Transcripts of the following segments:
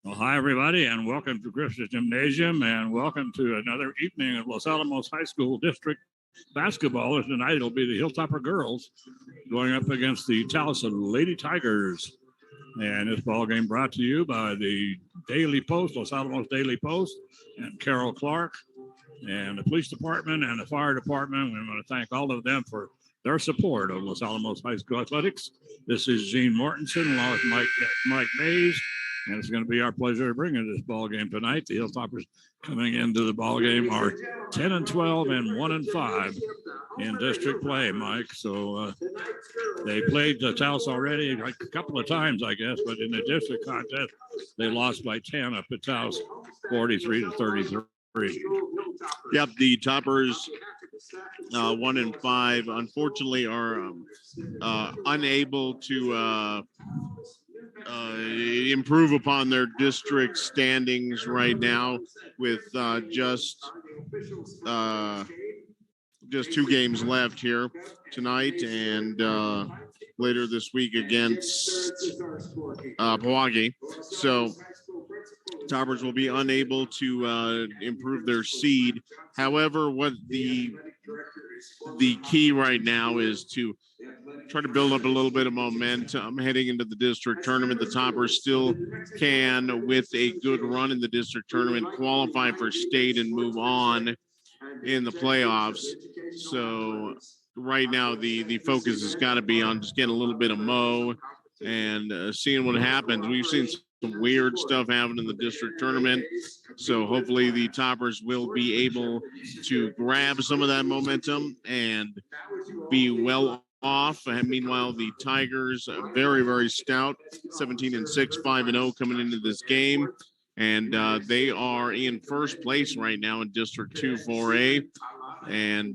Well, hi, everybody, and welcome to Griffith Gymnasium, and welcome to another evening of Los Alamos High School District basketball. And tonight it'll be the Hilltopper girls going up against the Taos Lady Tigers. And this ball game brought to you by the Daily Post, Los Alamos Daily Post, and Carol Clark, and the police department and the fire department. We want to thank all of them for their support of Los Alamos High School athletics. This is Gene Mortensen along with Mike Mays. And it's going to be our pleasure to bring in this ball game tonight. The Hilltoppers coming into the ball game are 10-12 and 1-5 in district play, Mike. So they played Taos already like a couple of times, I guess, but in the district contest, they lost by 10 up at Taos, 43-33. Yep, the Toppers 1-5, unfortunately, are unable to improve upon their district standings right now with just 2 games left here tonight and later this week against Pewaukee. So Toppers will be unable to improve their seed. However, what the key right now is to try to build up a little bit of momentum heading into the district tournament. The Toppers still can, with a good run in the district tournament, qualify for state and move on in the playoffs. So right now the focus has got to be on just getting a little bit of mo and seeing what happens. We've seen some weird stuff happen in the district tournament. So hopefully the Toppers will be able to grab some of that momentum and be well off. Meanwhile, the Tigers very, very stout, 17-6, 5-0 coming into this game. And they are in first place right now in District 2 4A. And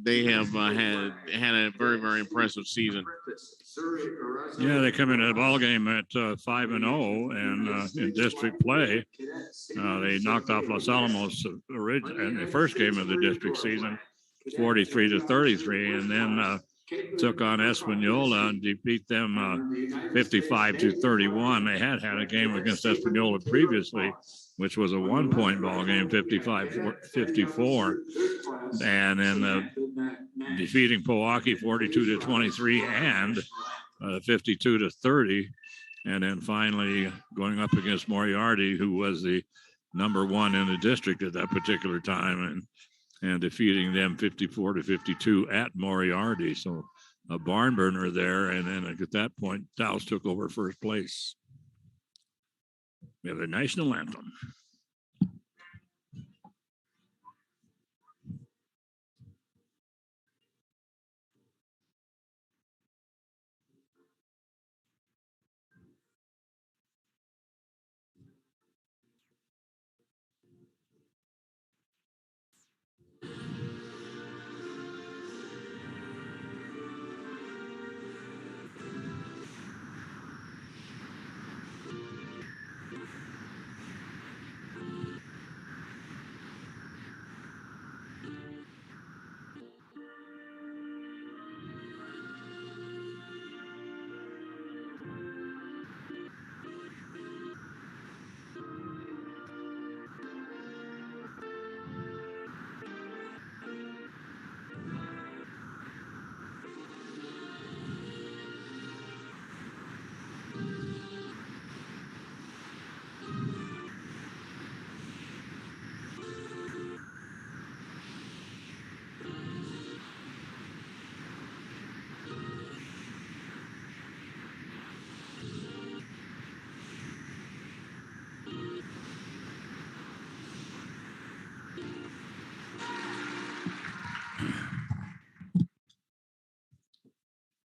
they have had a very, very impressive season. Yeah, they come into the ball game at 5-0, and in district play, they knocked off Los Alamos in the first game of the district season, 43-33, and then took on Espanola and defeat them 55-31. They had a game against Espanola previously, which was a 1-point ball game, 55-54, and then defeating Pewaukee 42-23 and 52-30, and then finally going up against Moriarty, who was the number 1 in the district at that particular time, and defeating them 54-52 at Moriarty. So a barn burner there. And then at that point, Taos took over first place. We have the national anthem.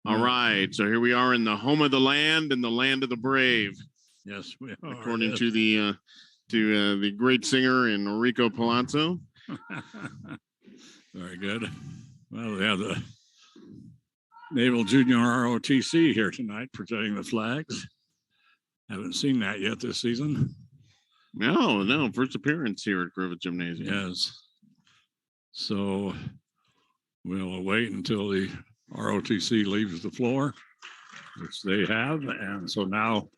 All right, so here we are in the home of the land and the land of the brave. Yes, we are. According to the great singer Enrico Palazzo. Very good. Well, we have the Naval Junior ROTC here tonight presenting the flags. Haven't seen that yet this season. No, first appearance here at Griffith Gymnasium. Yes. So we'll wait until the ROTC leaves the floor, which they have. And so now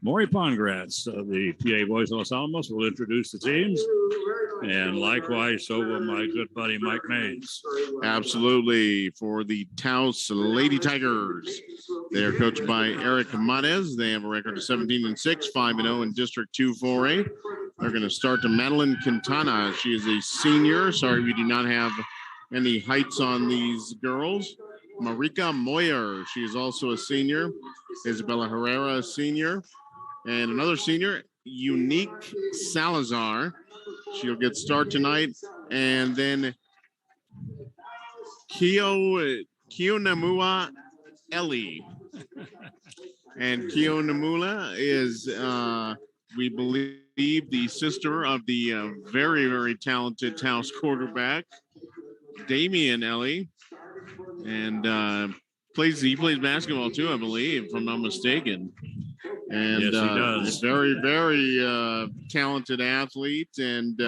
Maury Pongratz of the PA Boys of Los Alamos will introduce the teams, and likewise, so will my good buddy Mike Mays. Absolutely. For the Taos Lady Tigers, they are coached by Eric Manes. They have a record of 17-6, 5-0 in District 2 4A. They're going to start to Madeleine Quintana. She is a senior. Sorry, we do not have any heights on these girls. Marika Moyer, she is also a senior. Isabella Herrera, a senior. And another senior, Unique Salazar. She'll get start tonight. And then Kionamua Ellie. And Kionamula is, we believe, the sister of the very, very talented Taos quarterback, Damian Ellie. And he plays basketball too, I believe, if I'm not mistaken. And yes, he does. Very, very talented athlete. And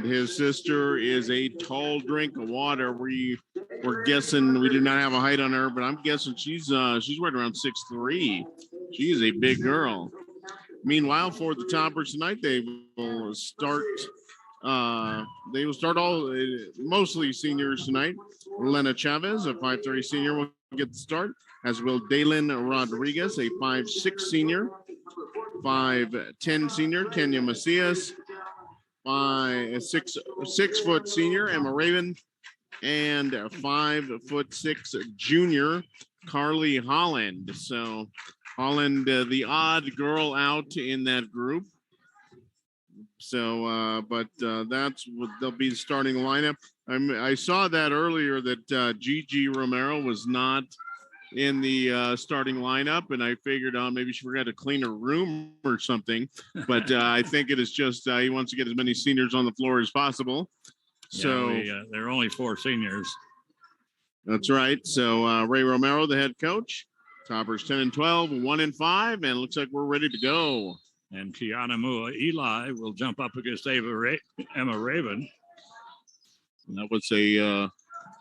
his sister is a tall drink of water. We're guessing, we do not have a height on her, but I'm guessing she's right around 6'3". She is a big girl. Meanwhile, for the Toppers tonight, they will start all mostly seniors tonight. Lena Chavez, a 5'3" senior, will get the start, as will Daylin Rodriguez, a 5'6" senior. 5'10" senior, Kenya Macias. 6' senior, Emma Raven. And a 5'6" junior, Carly Holland. So Holland, the odd girl out in that group. So, that's what they'll be the starting lineup. I saw that earlier that Gigi Romero was not in the starting lineup, and I figured maybe she forgot to clean her room or something. But I think it is just he wants to get as many seniors on the floor as possible. So there are only 4 seniors. That's right. So Ray Romero, the head coach, Toppers 10-12, 1-5, and it looks like we're ready to go. And Kiana Mua Eli will jump up against Emma Raven. And that was a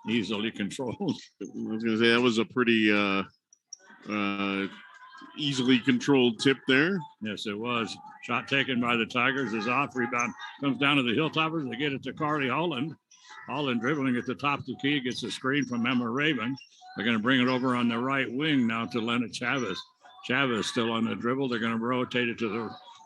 easily controlled. I was going to say that was a pretty easily controlled tip there. Yes, it was. Shot taken by the Tigers is off. Rebound comes down to the Hilltoppers. They get it to Carly Holland. Holland dribbling at the top of the key, gets a screen from Emma Raven. They're going to bring it over on the right wing now to Lena Chavez. Chavez still on the dribble. They're going to rotate it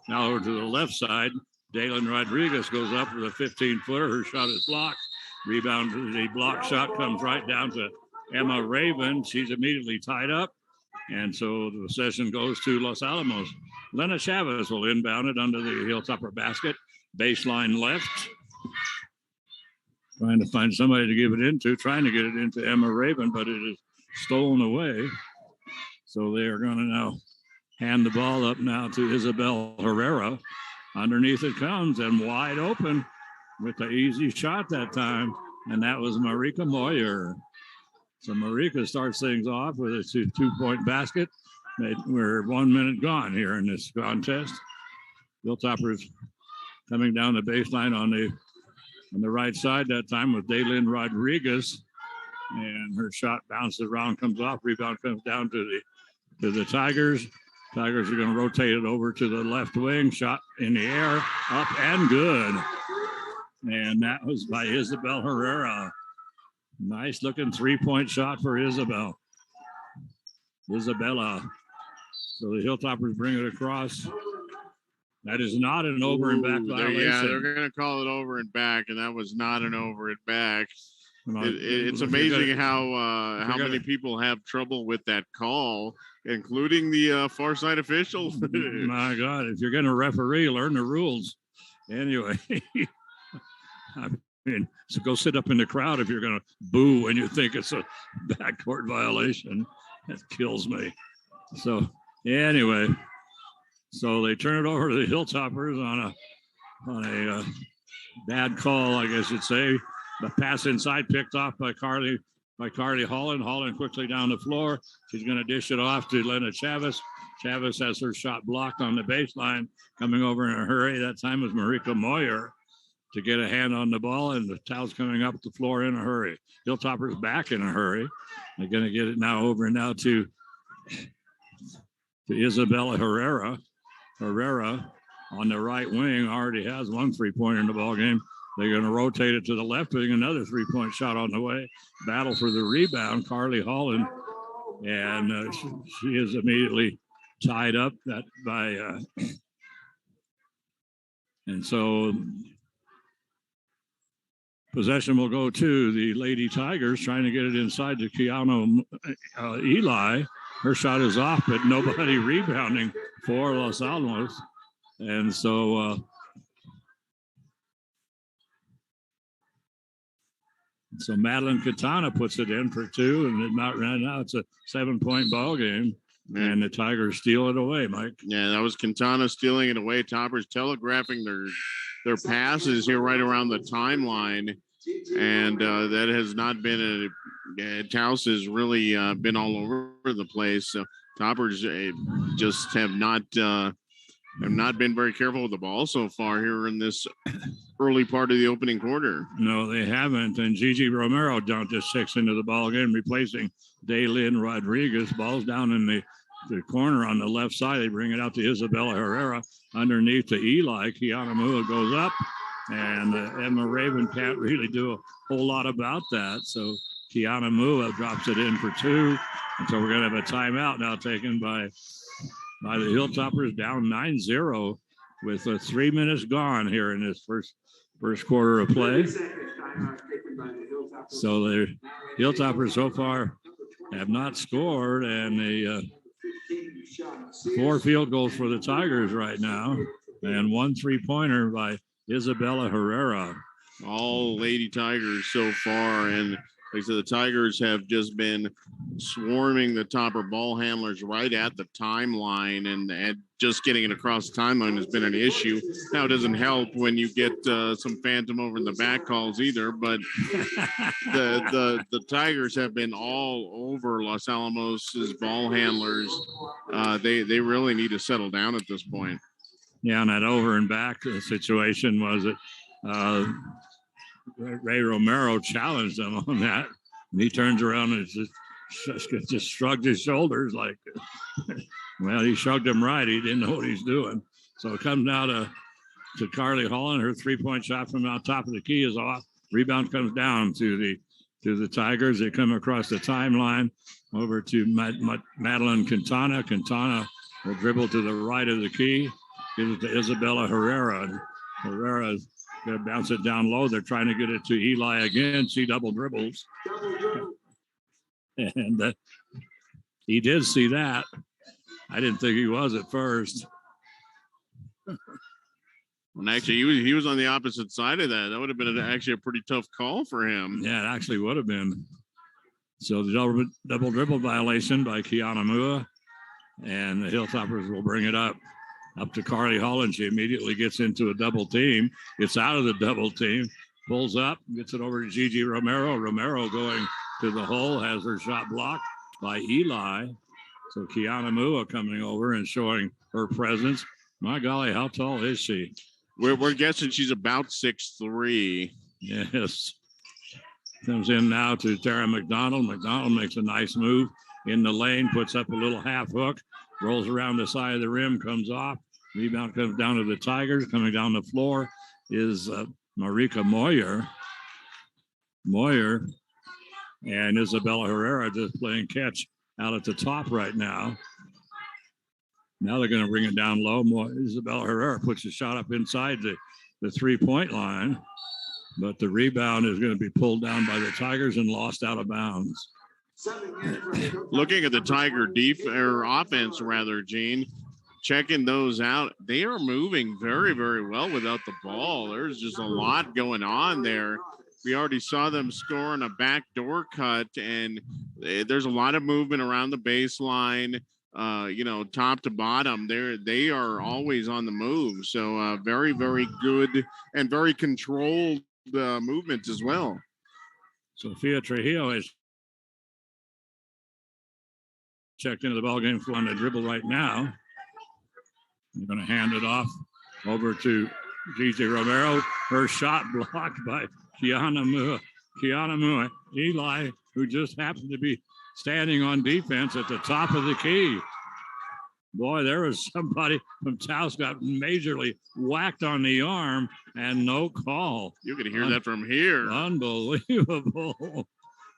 now over to the left side. Daylin Rodriguez goes up with a 15-footer. Her shot is blocked. Rebound, the block shot comes right down to Emma Raven. She's immediately tied up. And so the possession goes to Los Alamos. Lena Chavez will inbound it under the Hilltopper basket. Baseline left. Trying to find somebody to give it into. Trying to get it into Emma Raven, but it is stolen away. So they are going to now hand the ball up now to Isabel Herrera. Underneath it comes and wide open with the easy shot that time. And that was Marika Moyer. So Marika starts things off with a two-point basket. We're 1 minute gone here in this contest. Hilltoppers coming down the baseline on the right side that time with Daylin Rodriguez. And her shot bounces around, comes off. Rebound comes down to the Tigers. Tigers are going to rotate it over to the left wing. Shot in the air, up and good. And that was by Isabel Herrera. Nice looking 3-point shot for Isabella. So the Hilltoppers bring it across. That is not an over and back violation. Yeah, they're going to call it over and back, and that was not an over and back. It's amazing how many people have trouble with that call, including the far side officials. My God, if you're going to referee, learn the rules. Anyway, I mean, so go sit up in the crowd if you're going to boo when you think it's a backcourt violation. That kills me. So anyway, so they turn it over to the Hilltoppers on a bad call, I guess you'd say. The pass inside picked off by Carly Holland. Holland quickly down the floor. She's going to dish it off to Lena Chavez. Chavez has her shot blocked on the baseline. Coming over in a hurry. That time was Marika Moyer to get a hand on the ball, and the Taos coming up the floor in a hurry. Hilltoppers back in a hurry. They're going to get it now over now to to Isabella Herrera. Herrera on the right wing already has one 3-pointer in the ball game. They're going to rotate it to the left wing. Another 3-point shot on the way. Battle for the rebound. Carly Holland, and she is immediately tied up by. And so possession will go to the Lady Tigers, trying to get it inside to Keanu Eli. Her shot is off, but nobody rebounding for Los Alamos. And so Madeleine Quintana puts it in for 2, and now it's a 7-point ball game. And the Tigers steal it away, Mike. Yeah, that was Quintana stealing it away. Toppers telegraphing their passes here right around the timeline. And that has not been Taos has really been all over the place. So Toppers just have not been very careful with the ball so far here in this early part of the opening quarter. No, they haven't. And Gigi Romero dumped his 6 into the ball game, replacing Daylin Rodriguez. Ball's down in the corner on the left side. They bring it out to Isabella Herrera underneath to Eli. Kiana Mua goes up, and Emma Raven can't really do a whole lot about that. So Kiana Mua drops it in for 2. And so we're going to have a timeout now taken by the Hilltoppers, down 9-0 with 3 minutes gone here in this first quarter of play. So the Hilltoppers so far have not scored, and the 4 field goals for the Tigers right now, and 1 3-pointer by Isabella Herrera. All Lady Tigers so far, and like I said, the Tigers have just been swarming the Topper ball handlers right at the timeline, and just getting it across the timeline has been an issue. Now, it doesn't help when you get some phantom over in the back calls either, but the Tigers have been all over Los Alamos's ball handlers. They really need to settle down at this point. Yeah, and that over and back situation was it. Ray Romero challenged him on that, and he turns around and just shrugged his shoulders like, well, he shrugged him right. He didn't know what he's doing. So it comes now to Carly Holland. Her 3-point shot from out top of the key is off. Rebound comes down to the Tigers. They come across the timeline over to Madeleine Quintana. Quintana will dribble to the right of the key, gives it to Isabella Herrera. Herrera's going to bounce it down low. They're trying to get it to Eli again. She double dribbles. And he did see that. I didn't think he was at first. And actually, he was on the opposite side of that. That would have been actually a pretty tough call for him. Yeah, it actually would have been. So the double dribble violation by Kiana Mua. And the Hilltoppers will bring it up to Carly Holland. She immediately gets into a double team, gets out of the double team, pulls up, gets it over to Gigi Romero. Romero going to the hole, has her shot blocked by Eli. So Kiana Mua coming over and showing her presence. My golly, how tall is she? We're guessing she's about 6'3". Yes. Comes in now to Tara McDonald. McDonald makes a nice move in the lane, puts up a little half hook, rolls around the side of the rim, comes off. Rebound comes down to the Tigers. Coming down the floor is Marika Moyer. Moyer and Isabella Herrera just playing catch out at the top right now. Now they're going to bring it down low. Isabella Herrera puts a shot up inside the 3-point line, but the rebound is going to be pulled down by the Tigers and lost out of bounds. Looking at the Tiger offense, Gene, checking those out, they are moving very, very well without the ball. There's just a lot going on there. We already saw them score on a backdoor cut, and there's a lot of movement around the baseline. Top to bottom, they are always on the move. So very, very good and very controlled movement as well. Sophia Trujillo is checked into the ball game on the dribble right now. I'm going to hand it off over to Gigi Romero. Her shot blocked by Kiana Mua. Kiana Mua. Eli, who just happened to be standing on defense at the top of the key. Boy, there was somebody from Taos got majorly whacked on the arm and no call. You're going to hear that from here. Unbelievable.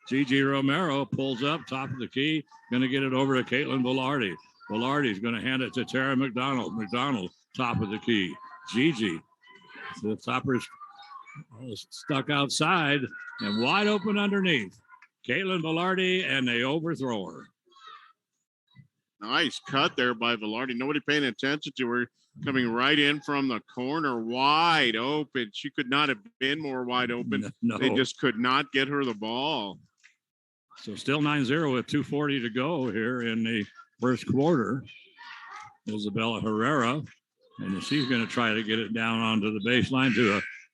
Gigi Romero pulls up top of the key, going to get it over to Caitlin Velarde. Velarde's going to hand it to Tara McDonald. McDonald, top of the key. Gigi, the topper's stuck outside and wide open underneath. Caitlin Velarde, and they overthrow her. Nice cut there by Velarde. Nobody paying attention to her. Coming right in from the corner, wide open. She could not have been more wide open. No. They just could not get her the ball. So still 9-0 with 2:40 to go here in the first quarter. Isabella Herrera, and she's going to try to get it down onto the baseline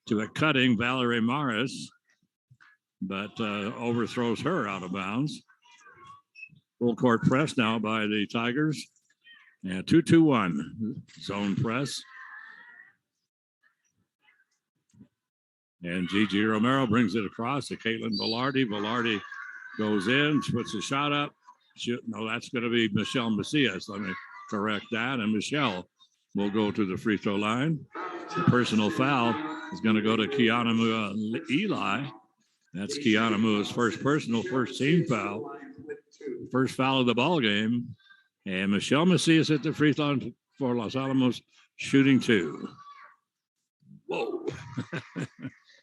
to a cutting Valerie Maris, but overthrows her out of bounds. Full court press now by the Tigers. And 2-2-1 zone press. And Gigi Romero brings it across to Caitlin Velarde. Velarde goes in, puts a shot up. No, that's going to be Michelle Macias. Let me correct that. And Michelle will go to the free throw line. The personal foul is going to go to Kiana Eli. That's Kiana Mua's first personal, first team foul. First foul of the ball game. And Michelle Macias at the free throw for Los Alamos, shooting 2. Whoa.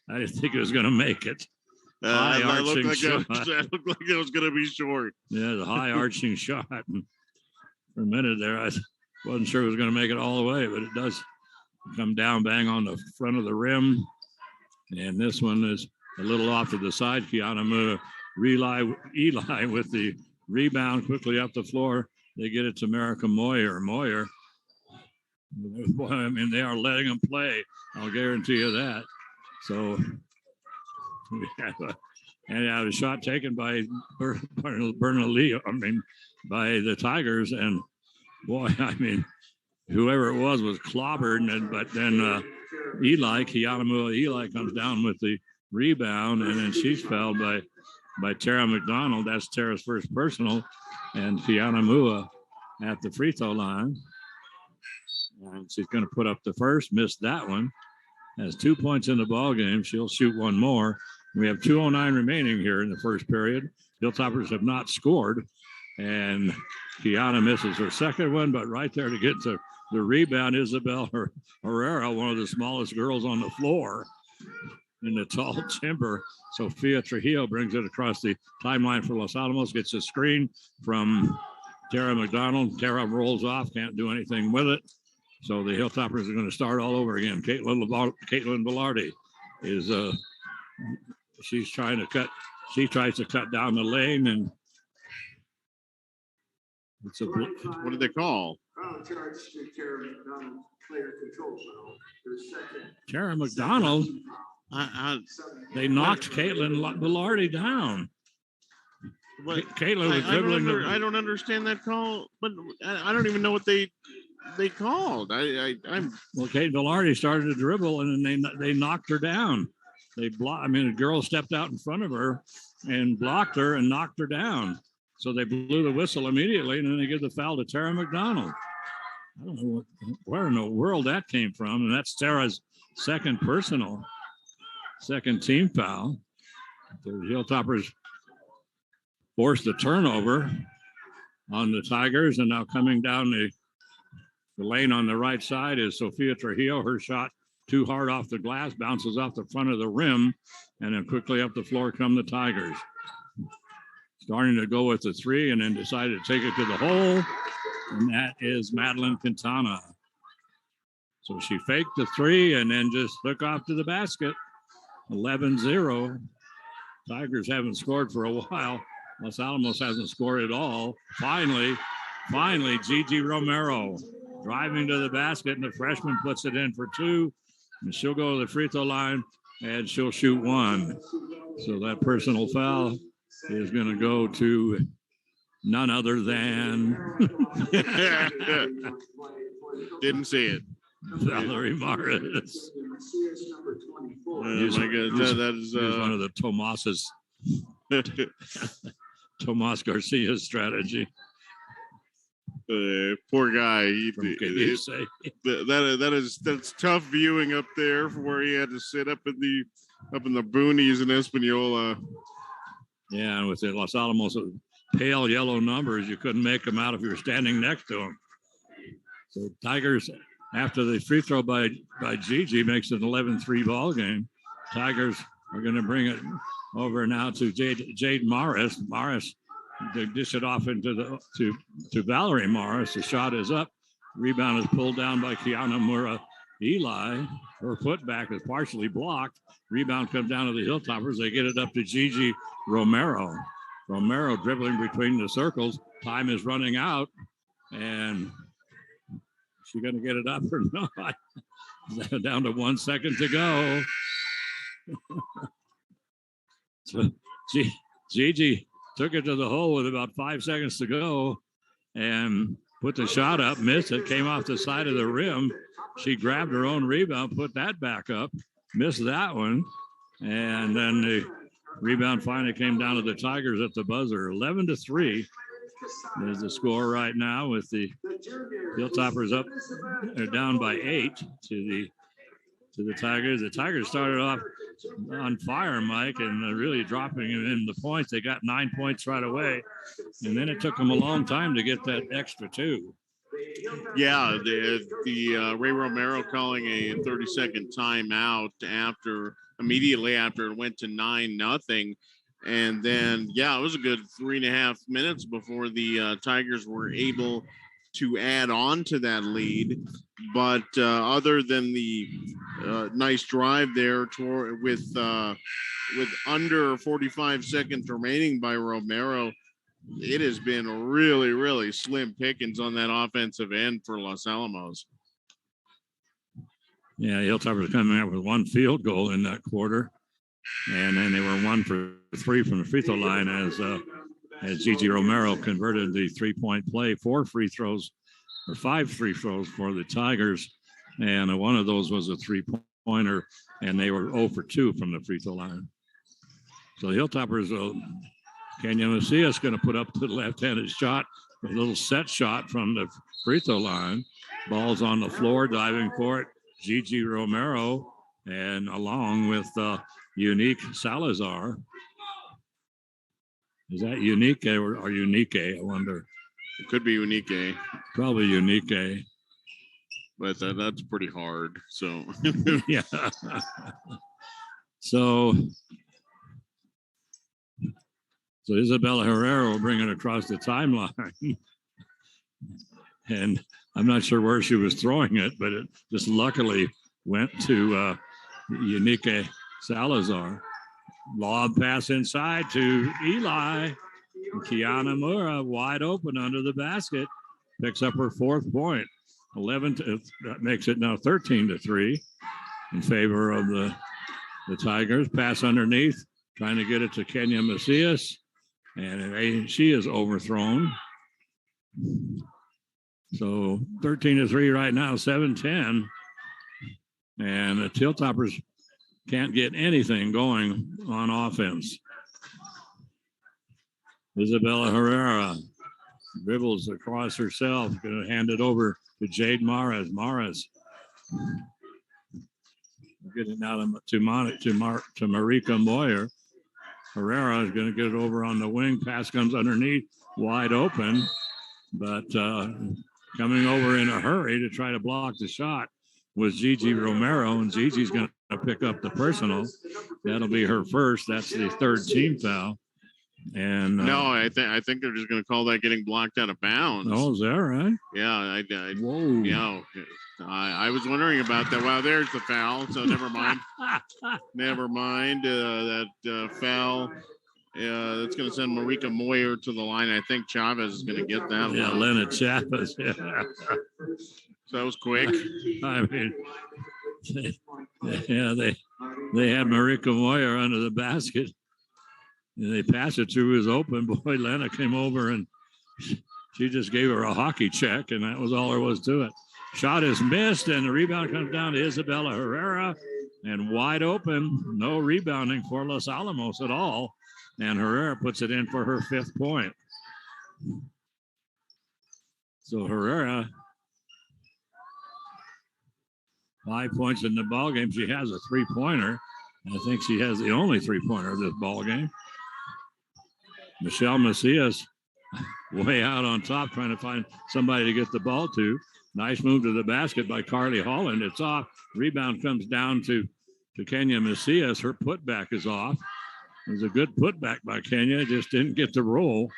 I didn't think it was going to make it. That looked like it was going to be short. Yeah, the high arching shot. And for a minute there, I wasn't sure it was going to make it all the way, but it does come down bang on the front of the rim. And this one is a little off to the side. Kiana Mua, Eli with the rebound quickly up the floor. They get it to America Moyer. Moyer, boy, I mean, they are letting them play. I'll guarantee you that. So, a shot taken by Bernalillo, by the Tigers. And, boy, I mean, whoever it was clobbered. But then Eli comes down with the rebound, and then she's fouled by Tara McDonald. That's Tara's first personal. And Kiana Mua at the free throw line. And she's going to put up the first, missed that one. Has 2 points in the ball game. She'll shoot one more. We have 2:09 remaining here in the first period. Hilltoppers have not scored. And Kiana misses her second one, but right there to get to the rebound, Isabel Herrera, one of the smallest girls on the floor in the tall timber. Sophia Trujillo brings it across the timeline for Los Alamos, gets a screen from Tara McDonald. Tara rolls off, can't do anything with it. So the Hilltoppers are going to start all over again. Caitlin Velarde is she tries to cut down the lane, and it's what did they call? Tara McDonald. They knocked Caitlin Velarde down. Caitlin was dribbling. I don't understand that call, but I don't even know what they called. I'm well. Caitlin Velarde started to dribble, and then they knocked her down. A girl stepped out in front of her and blocked her and knocked her down. So they blew the whistle immediately, and then they give the foul to Tara McDonald. I don't know where in the world that came from, and that's Tara's second team foul. The Hilltoppers forced the turnover on the Tigers, and now coming down the lane on the right side is Sophia Trujillo. Her shot too hard off the glass, bounces off the front of the rim, and then quickly up the floor come the Tigers. Starting to go with the three, and then decided to take it to the hole, and that is Madeleine Quintana. So she faked the three and then just took off to the basket. 11-0. Tigers haven't scored for a while. Los Alamos hasn't scored at all. Finally, Gigi Romero driving to the basket, and the freshman puts it in for 2. And she'll go to the free throw line, and she'll shoot 1. So that personal foul is going to go to none other than didn't see it. Valerie Maris. Oh my God, that is one of the Tomas Garcia's strategy. Poor guy. That's tough viewing up there for where he had to sit up in the boonies in Espanola. Yeah, and with the Los Alamos pale yellow numbers, you couldn't make them out if you were standing next to them. So Tigers, after the free throw by Gigi, makes it an 11-3 ball game. Tigers are going to bring it over now to Jade Morris. Morris, they dish it off into to Valerie Morris. The shot is up. Rebound is pulled down by Kiana Mura. Eli, her putback is partially blocked. Rebound comes down to the Hilltoppers. They get it up to Gigi Romero. Romero dribbling between the circles. Time is running out. And is she going to get it up or not? Down to 1 second to go. So Gigi took it to the hole with about 5 seconds to go and put the shot up, missed it, came off the side of the rim. She grabbed her own rebound, put that back up, missed that one. And then the rebound finally came down to the Tigers at the buzzer. 11-3 is the score right now, with the Hilltoppers up. They're down by 8 to the Tigers. The Tigers started off on fire, Mike, and really dropping in the points. They got 9 points right away, and then it took them a long time to get that extra 2. Yeah, the Ray Romero calling a 30-second timeout immediately after it went to 9-0. And then, it was a good 3.5 minutes before the Tigers were able to add on to that lead. But other than the nice drive there with under 45 seconds remaining by Romero, it has been really, really slim pickings on that offensive end for Los Alamos. Yeah, Hilltoppers coming up with 1 field goal in that quarter. And then they were 1 for 3 from the free throw line as Gigi Romero converted the 3-point play. 5 free throws for the Tigers. And one of those was a 3-pointer, and they were 0 for 2 from the free throw line. So the Hilltoppers, Kenya Macias going to put up the left-handed shot, a little set shot from the free throw line. Ball's on the floor, diving for it. Gigi Romero, and along with Unique Salazar. Is that Unique or Unique? I wonder. It could be Unique. Probably Unique. But that's pretty hard. So yeah. So Isabella Herrera will bring it across the timeline. And I'm not sure where she was throwing it, but it just luckily went to Unique Salazar. Lob pass inside to Eli. Kiana Mura wide open under the basket. Picks up her 4th point. That makes it now 13-3 in favor of the Tigers. Pass underneath, trying to get it to Kenya Macias. And she is overthrown. So 13-3 right now, 7-10. And the Hilltoppers can't get anything going on offense. Isabella Herrera dribbles across herself, going to hand it over to Jade Morris. Morris get it now to Marika Moyer. Herrera is going to get it over on the wing. Pass comes underneath, wide open, but coming over in a hurry to try to block the shot was Gigi Romero, and Gigi's going to pick up the personal. That'll be her first. That's the 3rd team foul. And no, I think they're just going to call that getting blocked out of bounds. Oh, is that right? Yeah, whoa. Yeah, I was wondering about that. Wow, there's the foul. So never mind. That foul. That's going to send Marika Moyer to the line. I think Chavez is going to get that. Yeah, one. Lena Chavez. Yeah. So that was quick. I mean, they had Marika Moyer under the basket. And they passed it to who was open. Boy, Lena came over and she just gave her a hockey check, and that was all there was to it. Shot is missed, and the rebound comes down to Isabella Herrera, and wide open. No rebounding for Los Alamos at all. And Herrera puts it in for her 5th point. So Herrera, 5 points in the ball game. She has a three-pointer. I think she has the only three-pointer of this ball game. Michelle Macias way out on top trying to find somebody to get the ball to. Nice move to the basket by Carly Holland. It's off. Rebound comes down to Kenya Macias. Her putback is off. It was a good putback by Kenya. Just didn't get the roll.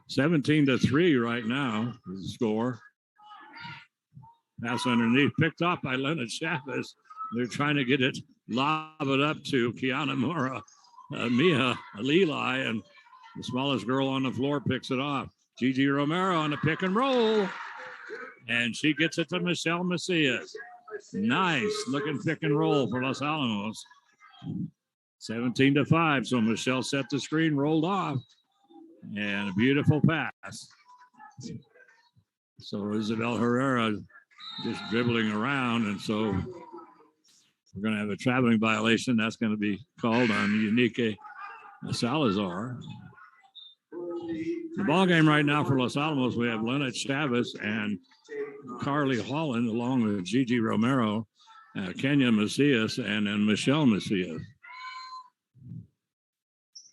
17-3 right now is the score. Pass underneath. Picked off by Leonard Chavez. They're trying to get it, lob it up to Kiana Mora, Mia Leli, and the smallest girl on the floor picks it off. Gigi Romero on the pick and roll. And she gets it to Michelle Macias. Nice looking pick and roll for Los Alamos. 17-5. So Michelle set the screen, rolled off. And a beautiful pass. So Isabel Herrera just dribbling around. And so we're going to have a traveling violation. That's going to be called on Unique Salazar. The ball game right now for Los Alamos, we have Leonard Chavez and Carly Holland, along with Gigi Romero, Kenya Macias, and then Michelle Macias.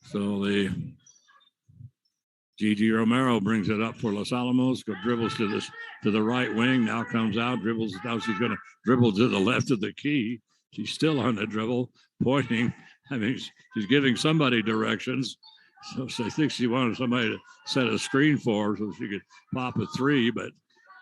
So the Gigi Romero brings it up for Los Alamos, dribbles to the right wing, now comes out, dribbles. Now she's going to dribble to the left of the key. She's still on the dribble, pointing. I mean, she's giving somebody directions. So I think she wanted somebody to set a screen for her so she could pop a three, but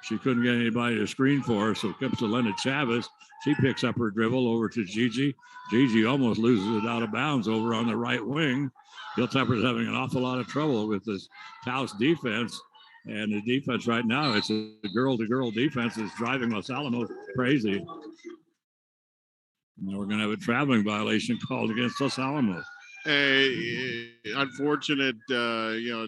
she couldn't get anybody to screen for her. So it comes to Leonard Chavez. She picks up her dribble over to Gigi. Gigi almost loses it out of bounds over on the right wing. Hilltopper's having an awful lot of trouble with this Taos defense. And the defense right now, it's a girl-to-girl defense that's driving Los Alamos crazy. Now we're going to have a traveling violation called against Los Alamos. Unfortunate, a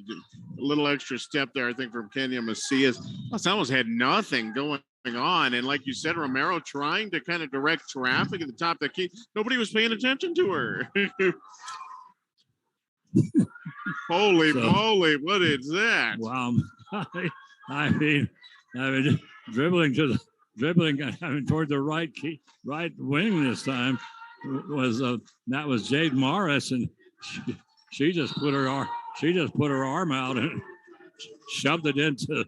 little extra step there, I think, from Kenya Macias. Los Alamos had nothing going on. And like you said, Romero trying to kind of direct traffic at the top of the key. Nobody was paying attention to her. Holy moly, what is that? Wow. I mean, dribbling toward the right wing this time was that was Jade Morris, and she just put her arm out and shoved it into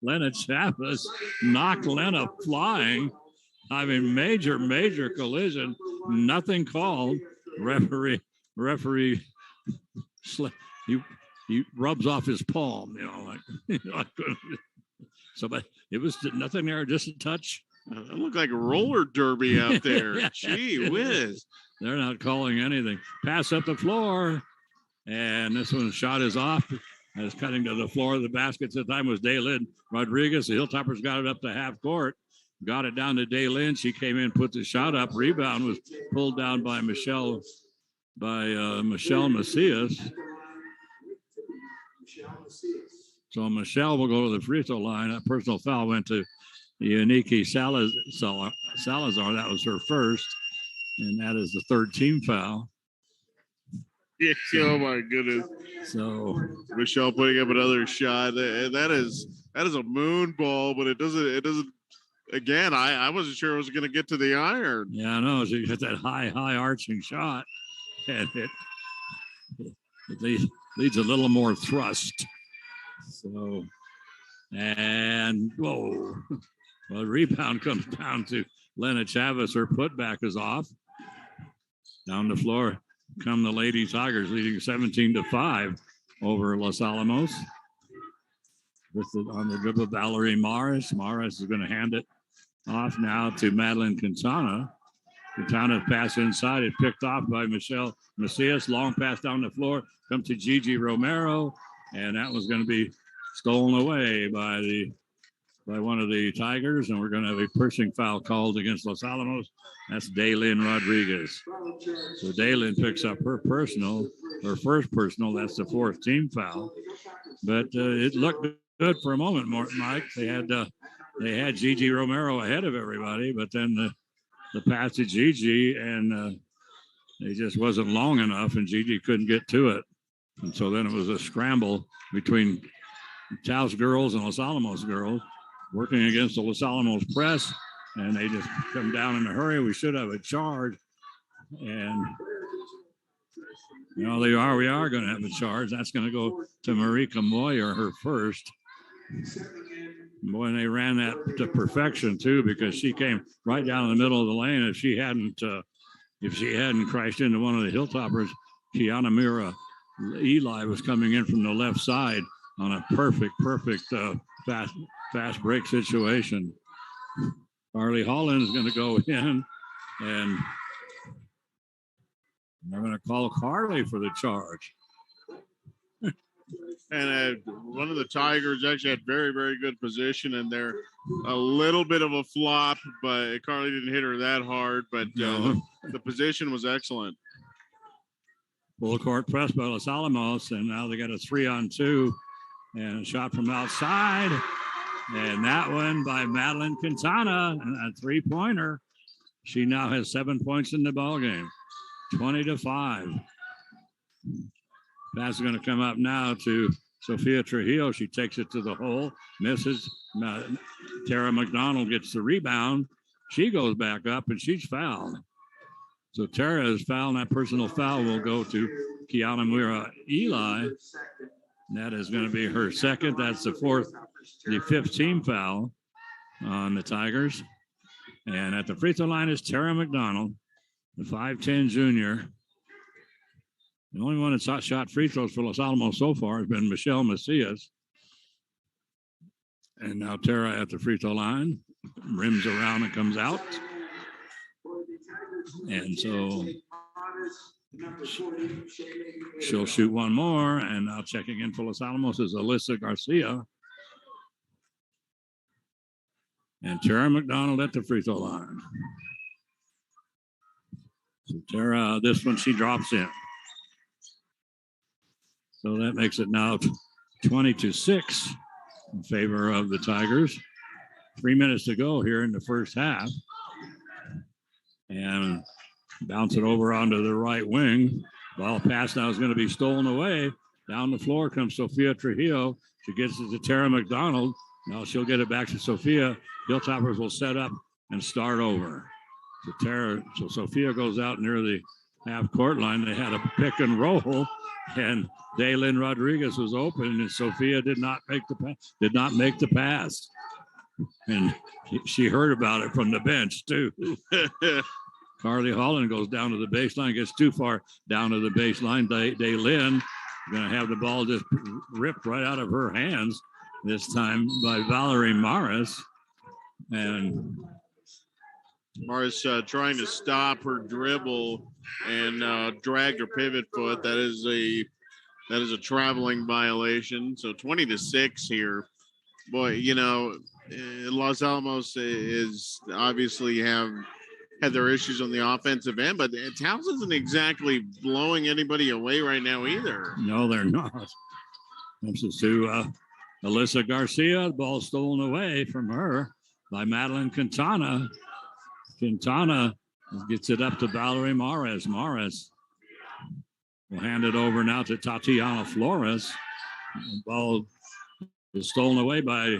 Lena Chavez, knocked Lena flying. I mean, major collision, nothing called. Referee he rubs off his palm, so, but it was nothing there, just a touch. It looked like a roller derby out there. Gee whiz. They're not calling anything. Pass up the floor. And this one shot is off. It's cutting to the floor of the basket. At the time was Daylin Rodriguez. The Hilltoppers got it up to half court. Got it down to Daylin. She came in, put the shot up. Rebound was pulled down by Michelle Macias. So Michelle will go to the free throw line. That personal foul went to Unique Salazar. That was her first, and that is the third team foul. Yeah, oh my goodness. So Michelle putting up another shot. That is a moon ball, but it doesn't. Again, I wasn't sure it was going to get to the iron. Yeah, I know. She got that high arching shot, and it needs a little more thrust. So, and whoa. Well, the rebound comes down to Lena Chavez. Her putback is off. Down the floor come the Lady Tigers, leading 17-5 over Los Alamos. On the dribble, Valerie Morris. Morris is going to hand it off now to Madeleine Quintana. Quintana's pass inside. It picked off by Michelle Macias. Long pass down the floor. Come to Gigi Romero. And that was going to be stolen away by one of the Tigers, and we're going to have a pushing foul called against Los Alamos. That's Daylin Rodriguez. So Daylin picks up her first personal. That's the fourth team foul. But it looked good for a moment, Mike. They had Gigi Romero ahead of everybody, but then the pass to Gigi, and it just wasn't long enough, and Gigi couldn't get to it. And so then it was a scramble between Taos girls and Los Alamos girls working against the Los Alamos press, and they just come down in a hurry. We should have a charge, and we are going to have a charge. That's going to go to Marika Moyer, her first. Boy, and they ran that to perfection too, because she came right down the middle of the lane. If she hadn't crashed into one of the Hilltoppers, Kiana Mira Eli was coming in from the left side on a perfect fast break situation. Carly Holland is going to go in, and they're going to call Carly for the charge. And one of the Tigers actually had very, very good position, and they're a little bit of a flop, but Carly didn't hit her that hard, but the position was excellent. Full court press by Los Alamos, and now they got a 3-on-2 and a shot from outside, and that one by Madeleine Quintana, a three-pointer. She now has 7 points in the ball game, 20-5. Pass is going to come up now to Sophia Trujillo. She takes it to the hole, misses. Tara McDonald gets the rebound. She goes back up, and she's fouled. So Tara is fouled. That personal foul will go to Kiana Mira Eli. That is going to be her second. That's the fifth team foul on the Tigers. And at the free throw line is Tara McDonald, the 5'10 junior. The only one that's shot free throws for Los Alamos so far has been Michelle Macias. And now Tara at the free throw line, rims around and comes out. And so she'll shoot one more. And now checking in for Los Alamos is Alyssa Garcia. And Tara McDonald at the free throw line. So Tara, this one she drops in. So that makes it now 20-6 in favor of the Tigers. 3 minutes to go here in the first half. And bounce it over onto the right wing. Ball pass now is going to be stolen away. Down the floor comes Sophia Trujillo. She gets it to Tara McDonald. Now she'll get it back to Sophia. Hilltoppers will set up and start over. So Sophia goes out near the half-court line. They had a pick and roll, and Daylin Rodriguez was open, and Sophia did not make the pass. And she heard about it from the bench, too. Carly Holland goes down to the baseline, gets too far down to the baseline. Daylin going to have the ball just ripped right out of her hands, this time by Valerie Morris. And Morris trying to stop her dribble and drag her pivot foot. That is a traveling violation. So 20-6 here. Boy, Los Alamos is obviously have had their issues on the offensive end, but Taos isn't exactly blowing anybody away right now either. No, they're not. This is to Alyssa Garcia. The ball stolen away from her by Madeleine Quintana. Quintana gets it up to Valerie Morris. Morris will hand it over now to Tatiana Flores. The ball is stolen away by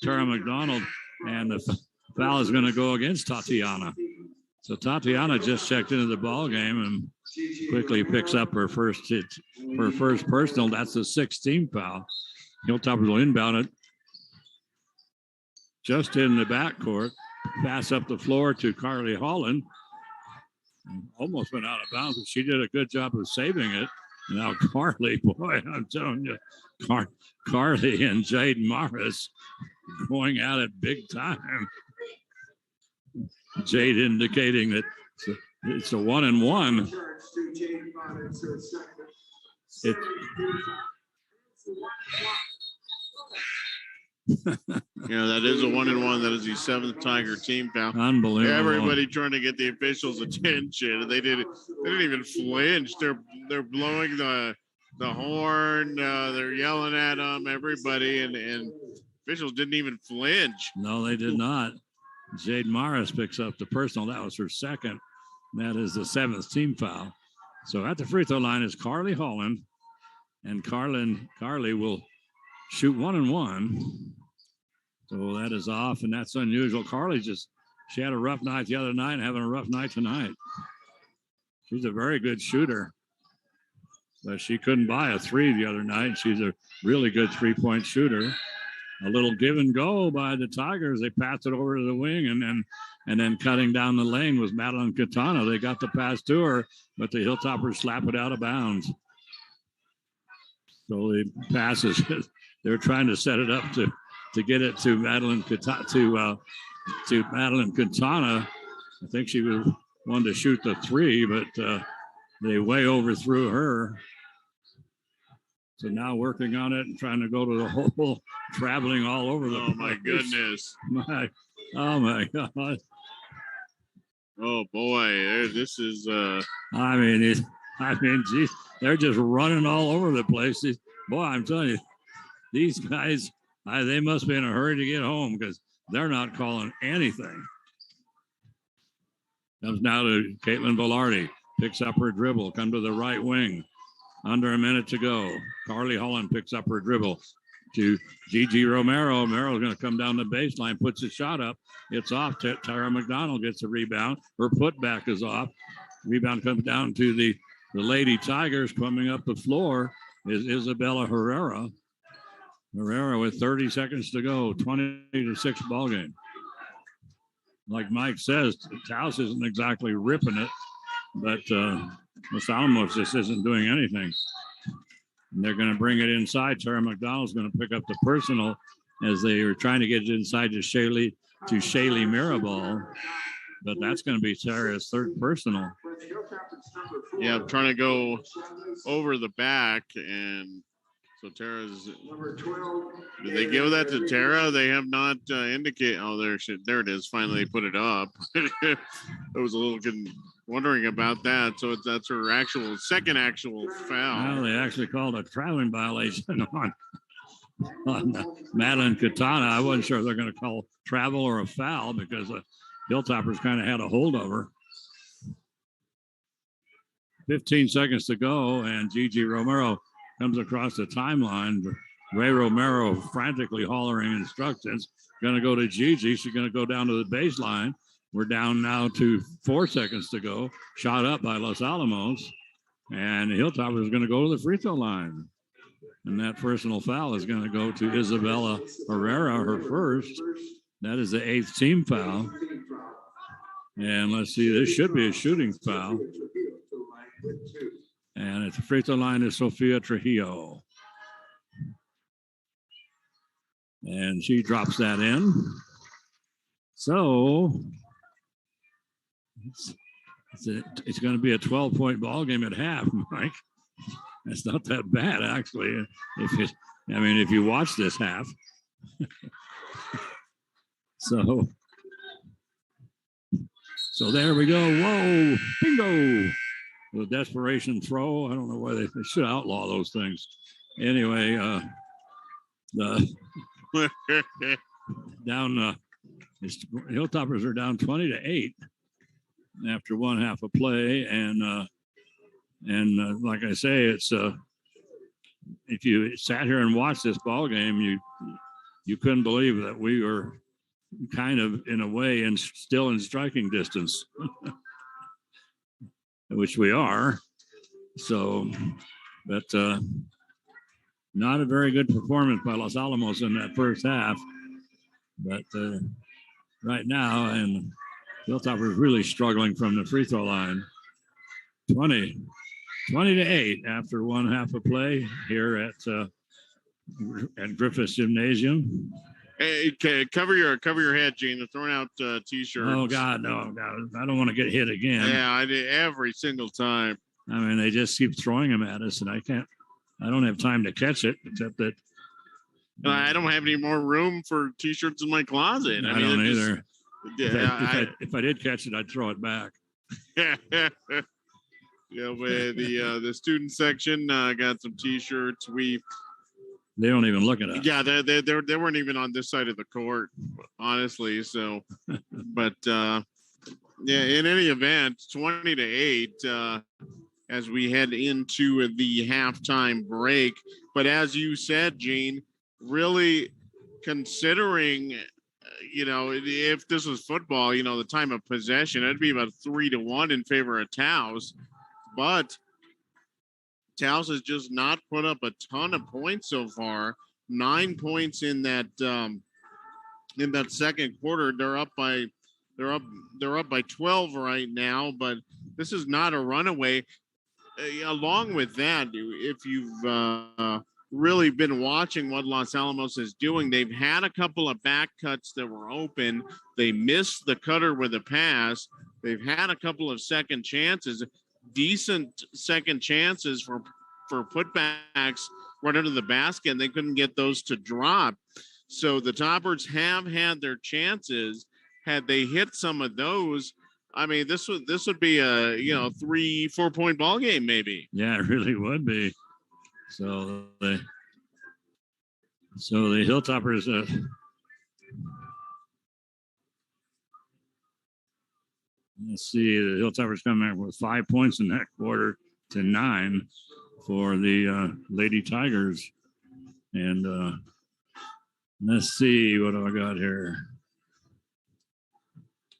Tara McDonald, and the foul is going to go against Tatiana. So Tatiana just checked into the ball game and quickly picks up her first personal. That's the 16th foul. Hilltoppers will inbound it just in the backcourt. Pass up the floor to Carly Holland. Almost went out of bounds, but she did a good job of saving it. Now Carly, boy, I'm telling you, Carly and Jade Morris going at it big time. Jade indicating that it's a 1-and-1. That is a 1-and-1. That is the 7th Tiger team foul. Unbelievable. Everybody trying to get the officials' attention. They didn't even flinch. They're blowing the horn. They're yelling at them. Everybody and officials didn't even flinch. No, they did not. Jade Morris picks up the personal. That was her second. That is the 7th team foul. So at the free throw line is Carly Holland. And Carly will shoot 1 and 1. So that is off, and that's unusual. She had a rough night the other night and having a rough night tonight. She's a very good shooter, but she couldn't buy a 3 the other night. She's a really good 3-point shooter. A little give and go by the Tigers. They passed it over to the wing, and then cutting down the lane was Madeleine Quintana. They got the pass to her, but the Hilltoppers slap it out of bounds. So the passes, they're trying to set it up to get it to Madeleine Quintana. I think she was one to shoot the 3, but they way overthrew her. So now working on it and trying to go to the hole, traveling all over the place. My goodness. Oh my God. Oh boy, this is geez, they're just running all over the place. Boy, I'm telling you, these guys, they must be in a hurry to get home because they're not calling anything. Comes now to Caitlin Velarde, picks up her dribble, come to the right wing. Under a minute to go. Carly Holland picks up her dribble to Gigi Romero. Romero's going to come down the baseline, puts a shot up. It's off. Tara McDonald gets a rebound. Her putback is off. Rebound comes down to the Lady Tigers. Coming up the floor is Isabella Herrera. Herrera with 30 seconds to go. 20-6 ball game. Like Mike says, Taos isn't exactly ripping it, but Los Alamos just isn't doing anything. And they're going to bring it inside. Tara McDonald's going to pick up the personal as they are trying to get it inside to Shaylee Mirabal. But that's going to be Tara's third personal. Yeah, trying to go over the back. And so Tara's. Did they give that to Tara? They have not indicated. Oh, there it is. Finally put it up. It was a little wondering about that. So that's her second actual foul. Well, they actually called a traveling violation on Madeleine Quintana. I wasn't sure if they're going to call travel or a foul because the Hilltoppers kind of had a hold of her. 15 seconds to go, and Gigi Romero comes across the timeline. Ray Romero frantically hollering instructions. Going to go to Gigi. She's going to go down to the baseline. We're down now to 4 seconds to go. Shot up by Los Alamos. And the Hilltoppers are going to go to the free throw line. And that personal foul is going to go to Isabella Herrera, her first. That is the 8th team foul. And let's see, this should be a shooting foul. And at the free throw line is Sofia Trujillo. And she drops that in. So it's going to be a 12-point ball game at half, Mike. That's not that bad, actually. If you watch this half. So there we go. Whoa, bingo. The desperation throw. I don't know why they should outlaw those things. Anyway, the Hilltoppers are down 20-8 after one half of play, and like I say, it's if you sat here and watched this ball game, you couldn't believe that we were kind of in a way and still in striking distance, which we are. So, but not a very good performance by Los Alamos in that first half. But right now, and Hilltoppers really struggling from the free throw line. 20-8 after one half of play here at Griffiths Gymnasium. Hey, cover your head, Gene. They're throwing out T-shirts. Oh God, no, God, I don't want to get hit again. Yeah, I did every single time. I mean, they just keep throwing them at us, and I don't have time to catch it, except that I don't have any more room for T-shirts in my closet. I don't either. If I did catch it, I'd throw it back. Yeah, but the student section got some T-shirts. They don't even look at us. Yeah, they weren't even on this side of the court, honestly. So, but yeah, in any event, 20-8 as we head into the halftime break. But as you said, Gene, really considering, if this was football, the time of possession, it'd be about 3-1 in favor of Taos. But Taos has just not put up a ton of points so far. 9 points in that second quarter. They're up by 12 right now, but this is not a runaway. Along with that, if you've really been watching what Los Alamos is doing, they've had a couple of back cuts that were open. They missed the cutter with a pass. They've had a couple of second chances, decent second chances for putbacks right under the basket, and they couldn't get those to drop. So the Toppers have had their chances. Had they hit some of those, I mean, this would be a 3-4 point ball game, maybe. Yeah, it really would be. So the Hilltoppers let's see, the Hilltoppers come out with 5 points in that quarter to 9 for the Lady Tigers. And let's see, what do I got here?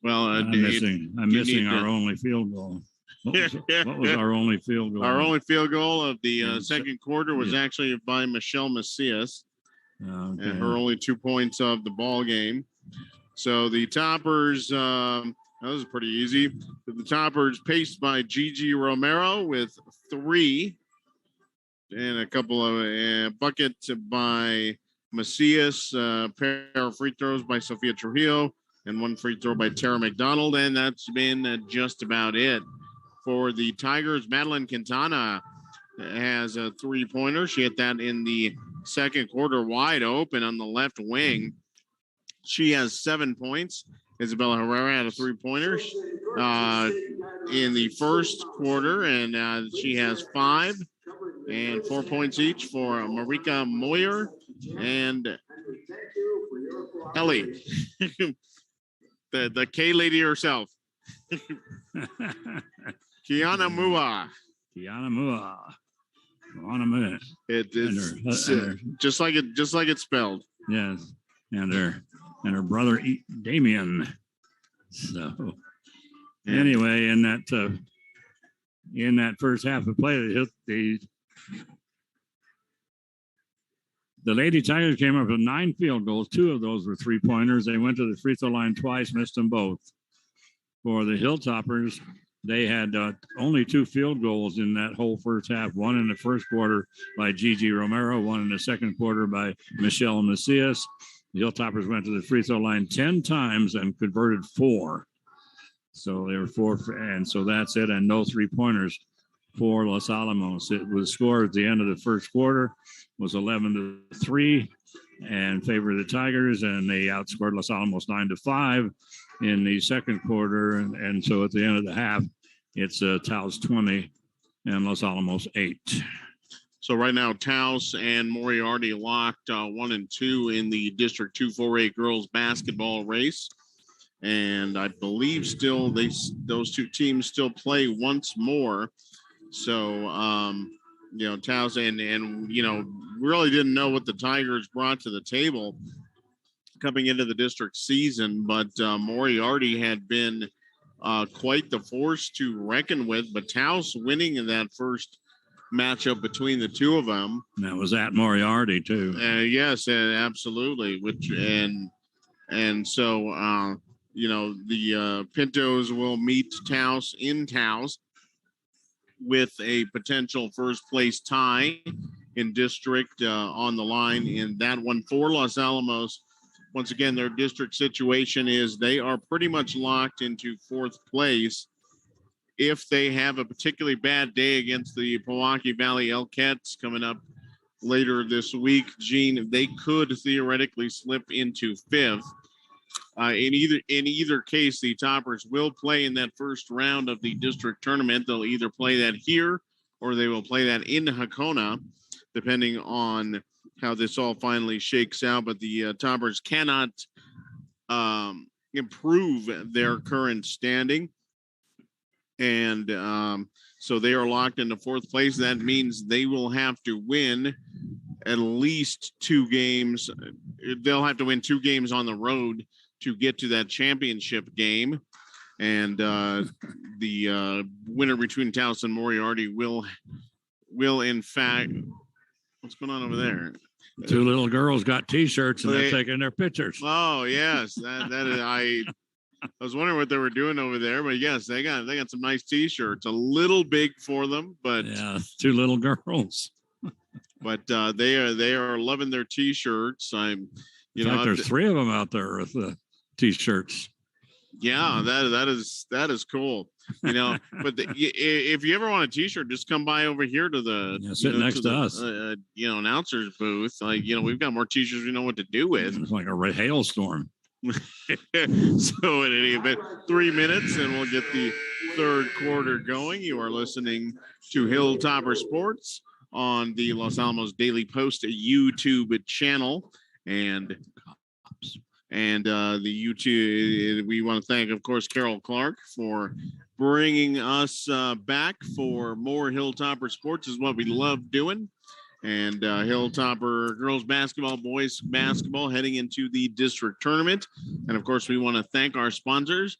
Well, I'm missing our only field goal. What was our only field goal? Our only field goal of the second quarter was actually by Michelle Macias, and her only 2 points of the ball game. So the Toppers, that was pretty easy. The Toppers paced by Gigi Romero with 3, and a couple of buckets by Macias, pair of free throws by Sofia Trujillo, and 1 free throw by Tara McDonald, and that's been just about it. For the Tigers, Madeleine Quintana has a 3-pointer. She hit that in the second quarter wide open on the left wing. She has 7 points. Isabella Herrera had a 3-pointer in the first quarter, and she has 5 and 4 points each for Marika Moyer and Ellie. The K lady herself. Kiana Mua. On a minute. It's just like it's spelled. Yes. And her brother Damien. So anyway, in that first half of play, the Lady Tigers came up with 9 field goals. 2 of those were 3-pointers. They went to the free throw line twice, missed them both. For the Hilltoppers, they had only 2 field goals in that whole first half. 1 in the first quarter by Gigi Romero, 1 in the second quarter by Michelle Macias. The Hilltoppers went to the free throw line 10 times and converted 4. So they were 4, and so that's it, and no 3-pointers for Los Alamos. It was scored at the end of the first quarter, was 11-3 in favor of the Tigers, and they outscored Los Alamos 9-5 in the second quarter. And so at the end of the half, it's Taos 20 and Los Alamos 8. So right now, Taos and Moriarty locked 1 and 2 in the District 2 4A girls basketball race. And I believe still those 2 teams still play once more. So, Taos and really didn't know what the Tigers brought to the table coming into the district season, but Moriarty had been quite the force to reckon with. But Taos winning in that first matchup between the 2 of them. That was at Moriarty too. Yes, absolutely. So the Pintos will meet Taos in Taos with a potential first place tie in district on the line in that one for Los Alamos. Once again, their district situation is they are pretty much locked into 4th place. If they have a particularly bad day against the Milwaukee Valley Elkettes coming up later this week, Gene, they could theoretically slip into 5th. In either case, the Toppers will play in that first round of the district tournament. They'll either play that here or they will play that in Hakona, depending on how this all finally shakes out. But the Toppers cannot improve their current standing. And So they are locked into fourth place. That means they will have to win at least 2 games. They'll have to win 2 games on the road to get to that championship game. And the winner between Taos and Moriarty will in fact, what's going on over there? 2 little girls got T-shirts and they're taking their pictures. Oh yes, that is, I was wondering what they were doing over there, but yes, they got some nice T-shirts. A little big for them, but yeah, 2 little girls. But they are loving their T-shirts. There's 3 of them out there with the T-shirts. Yeah, that is cool. But if you ever want a T-shirt, just come by over here to the sit next to us. Announcer's booth. We've got more T-shirts we know what to do with. It's like a hailstorm. So in any event, 3 minutes and we'll get the third quarter going. You are listening to Hilltopper Sports on the Los Alamos Daily Post YouTube channel, and the YouTube. We want to thank, of course, Carol Clark for bringing us back for more Hilltopper Sports. Is what we love doing. And Hilltopper girls basketball, boys basketball heading into the district tournament. And of course, we want to thank our sponsors,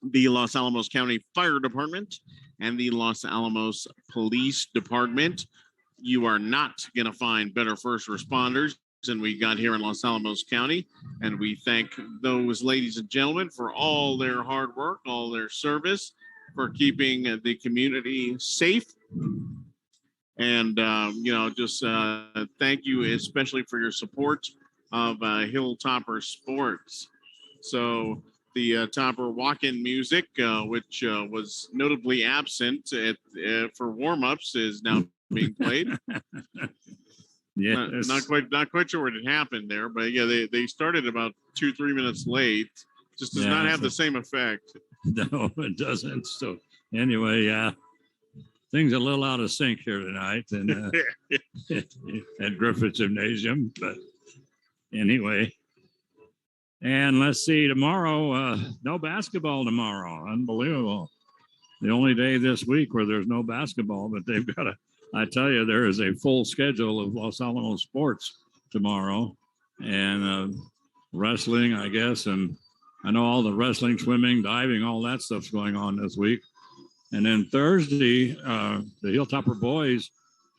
the Los Alamos County Fire Department and the Los Alamos Police Department. You are not going to find better first responders than we got here in Los Alamos County. And we thank those ladies and gentlemen for all their hard work, all their service, for keeping the community safe. And, just thank you, especially for your support of Hilltopper Sports. So the Topper walk-in music, which was notably absent for warm-ups, is now being played. Yeah, not quite sure what had happened there, but yeah, they started about 2-3 minutes late. Just does not have the same effect. No, it doesn't. So anyway, yeah. Things a little out of sync here tonight and at Griffith Gymnasium, but anyway. And let's see, tomorrow, no basketball tomorrow. Unbelievable. The only day this week where there's no basketball, but they've got I tell you, there is a full schedule of Los Alamos sports tomorrow, and wrestling, I guess, and I know all the wrestling, swimming, diving, all that stuff's going on this week. And then Thursday, the Hilltopper boys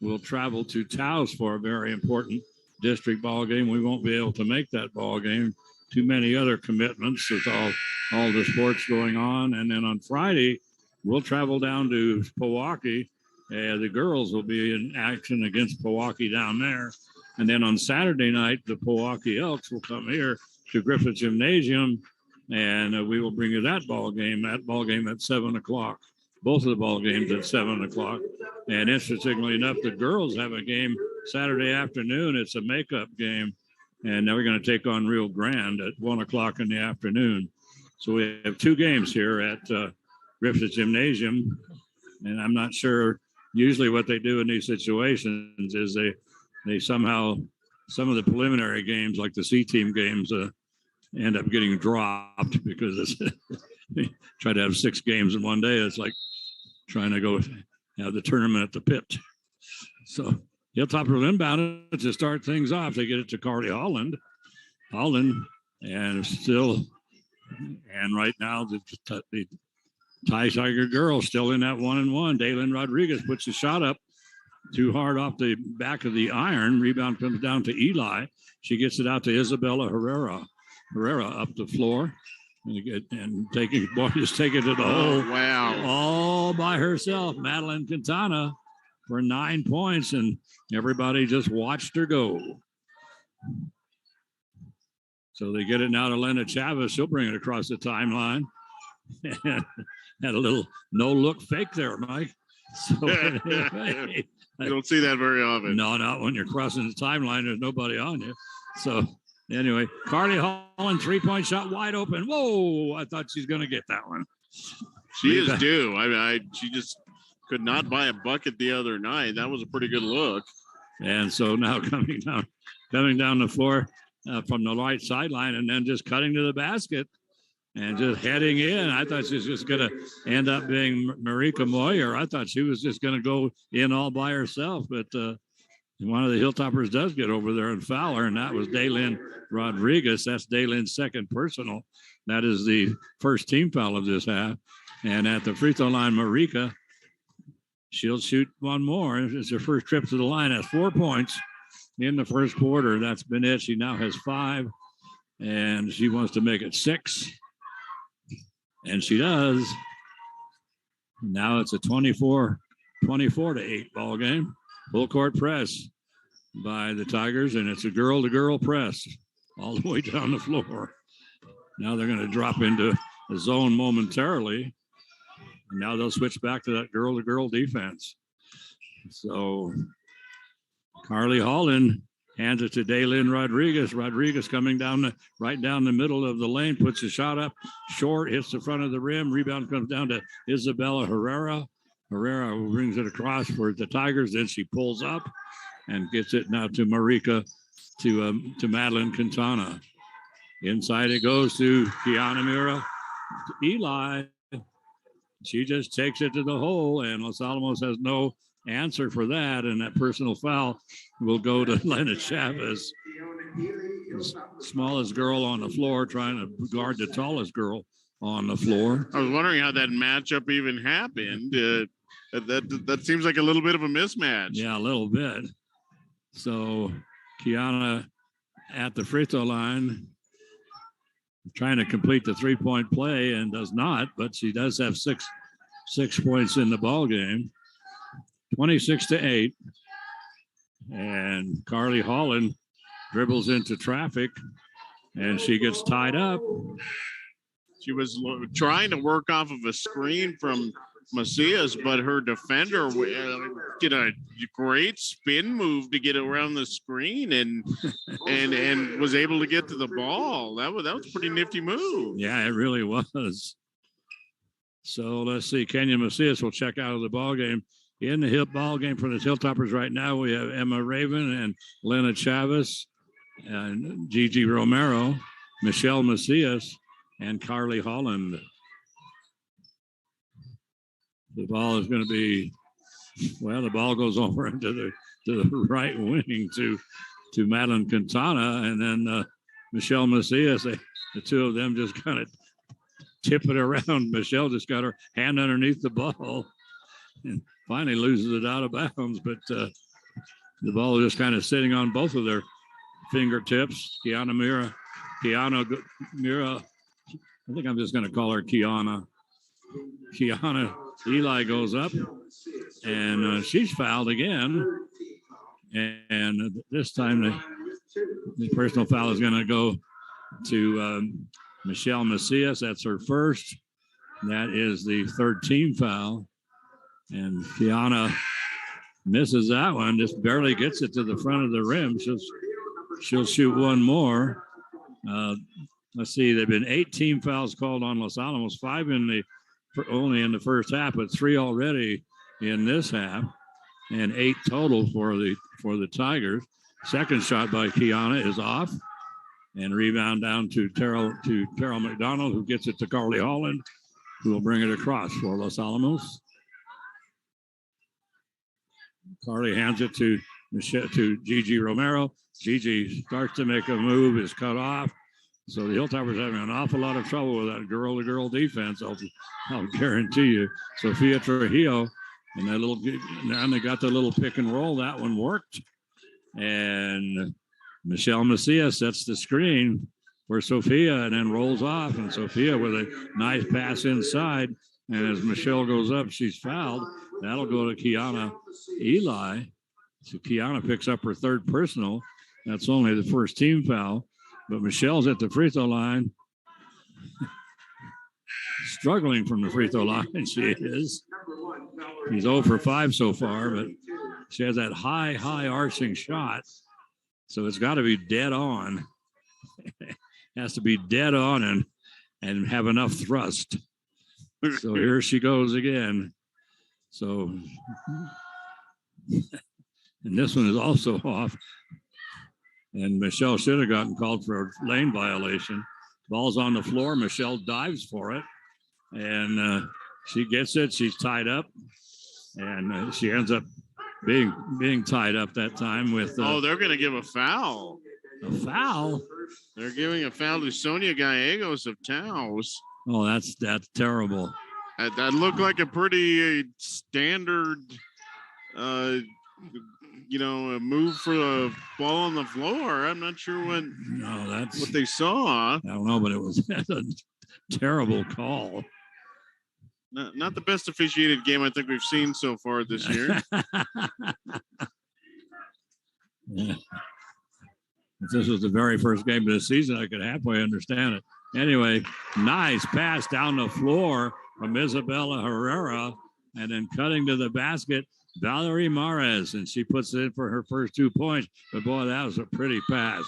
will travel to Taos for a very important district ball game. We won't be able to make that ball game. Too many other commitments with all the sports going on. And then on Friday, we'll travel down to Pewaukee. The girls will be in action against Pewaukee down there. And then on Saturday night, the Pewaukee Elks will come here to Griffith Gymnasium, and we will bring you that ball game at 7:00. Both of the ball games at 7:00. And interestingly enough, the girls have a game Saturday afternoon. It's a makeup game. And now we're going to take on Rio Grande at 1:00 in the afternoon. So we have 2 games here at Griffith Gymnasium. And I'm not sure, usually what they do in these situations is they somehow, some of the preliminary games, like the C-team games, end up getting dropped because they try to have 6 games in one day. It's like trying to go have the tournament at the pit. So Hilltopper will inbound it to start things off. They get it to Carly Holland, and right now the Tie Tiger girls still in that 1-1. Daylin Rodriguez puts the shot up too hard off the back of the iron. Rebound comes down to Eli. She gets it out to Isabella Herrera. Herrera up the floor and taking it to the hole. Wow. All by herself. Madeleine Quintana for 9 points, and everybody just watched her go. So they get it now to Lena Chavez. She'll bring it across the timeline. Had a little no-look fake there, Mike. So anyway, you don't see that very often. No, not when you're crossing the timeline. There's nobody on you. So anyway, Carly Holland, 3-point shot wide open. Whoa, I thought she's going to get that one. She is due. She just could not buy a bucket the other night. That was a pretty good look. And so now coming down the floor from the right sideline and then just cutting to the basket. and just heading in. I thought she was just going to end up being Marika Moyer. I thought she was just going to go in all by herself, but one of the Hilltoppers does get over there and foul her, and that was Daylin Rodriguez. That's Daylin's second personal. That is the first team foul of this half. And at the free throw line, Marika, she'll shoot one more. It's her first trip to the line. That's 4 points in the first quarter. That's been it. She now has 5, and she wants to make it 6. And she does. Now it's a 24-8 ball game. Full court press by the Tigers, and it's a girl-to-girl press all the way down the floor. Now they're going to drop into the zone momentarily. And now they'll switch back to that girl-to-girl defense. So Carly Holland hands it to Daylin Rodriguez. Rodriguez coming down right down the middle of the lane, puts a shot up short, hits the front of the rim. Rebound comes down to Isabella Herrera. Herrera brings it across for the Tigers. Then she pulls up and gets it now to Marika, to Madeleine Quintana. Inside it goes to Kiana Mira. Eli. She just takes it to the hole, and Los Alamos has no answer for that. And that personal foul will go to Lena Chavez, the smallest girl on the floor, trying to guard the tallest girl on the floor. I was wondering how that matchup even happened. That seems like a little bit of a mismatch. Yeah, a little bit. So Kiana at the free throw line, trying to complete the 3-point play and does not, but she does have six points in the ball game. 26-8. And Carly Holland dribbles into traffic, and she gets tied up. She was trying to work off of a screen from Macias, but her defender did a great spin move to get around the screen and was able to get to the ball. That was a pretty nifty move. Yeah, it really was. So let's see. Kenya Macias will check out of the ball game. In the ball game for the Hilltoppers right now, we have Emma Raven and Lena Chavez and Gigi Romero, Michelle Macias, and Carly Holland. The ball is going to be, the ball goes over into the right wing to Madeleine Quintana, and then Michelle Macias. The two of them just kind of tip it around. Michelle just got her hand underneath the ball and finally loses it out of bounds, but the ball is just kind of sitting on both of their fingertips. Kiana Mira, I think I'm just going to call her Kiana. Eli goes up, and she's fouled again. And this time the personal foul is going to go to Michelle Macias. That's her first. That is the third team foul. And Kiana misses that one, just barely gets it to the front of the rim. She'll shoot one more. Let's see, there have been 8 team fouls called on Los Alamos, 5 only in the first half, but 3 already in this half, and 8 total for the Tigers. Second shot by Kiana is off, and rebound down to Terrell McDonald, who gets it to Carly Holland, who will bring it across for Los Alamos. Carly hands it to Gigi Romero. Gigi starts to make a move, is cut off. So the Hilltoppers having an awful lot of trouble with that girl-to-girl defense. I'll guarantee you. Sophia Trujillo, and they got the little pick and roll. That one worked. And Michelle Macias sets the screen for Sophia and then rolls off. And Sophia with a nice pass inside. And as Michelle goes up, she's fouled. That'll go to Kiana Eli. So Kiana picks up her third personal. That's only the first team foul. But Michelle's at the free throw line. Struggling from the free throw line, she is. He's 0 for 5 so far, but she has that high arching shot. So it's got to be dead on. Has to be dead on and have enough thrust. So here she goes again. So, and this one is also off. And Michelle should have gotten called for a lane violation Ball's on the floor. Michelle dives for it, and she gets it. She's tied up, and she ends up being tied up that time with. They're going to give a foul. A foul? They're giving a foul to Sonia Gallegos of Taos. Oh, that's terrible. That looked like a pretty standard, a move for the ball on the floor. I'm not sure what they saw. I don't know, but it was a terrible call. Not the best officiated game I think we've seen so far this year. Yeah. If this was the very first game of the season, I could halfway understand it. Anyway, nice pass down the floor from Isabella Herrera, and then cutting to the basket, Valerie Mares, and she puts it in for her first 2 points. But boy, that was a pretty pass.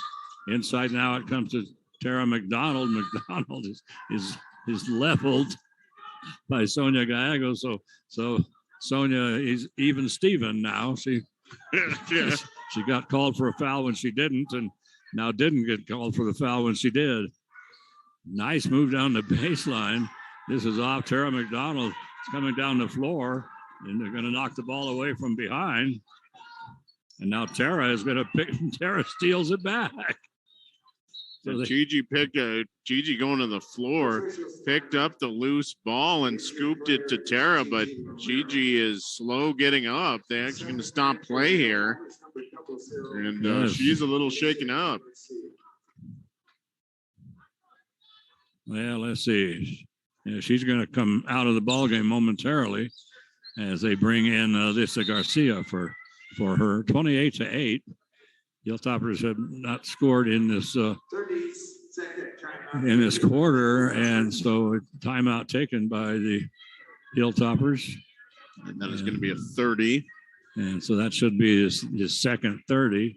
Inside now it comes to Tara McDonald. McDonald is leveled by Sonia Gallegos. So Sonia is even Steven now. She got called for a foul when she didn't, and now didn't get called for the foul when she did. Nice move down the baseline. This is off. Tara McDonald is coming down the floor, and they're going to knock the ball away from behind. And now Tara is going to pick. Tara steals it back. So Gigi going to the floor, picked up the loose ball and scooped it to Tara, but Gigi is slow getting up. They're actually going to stop play here. And she's a little shaken up. Well, let's see. Yeah, she's going to come out of the ball game momentarily as they bring in Alyssa Garcia for her 28-8. Hilltoppers have not scored in this quarter, and so timeout taken by the Hilltoppers. And that is going to be a 30. And so that should be his second 30.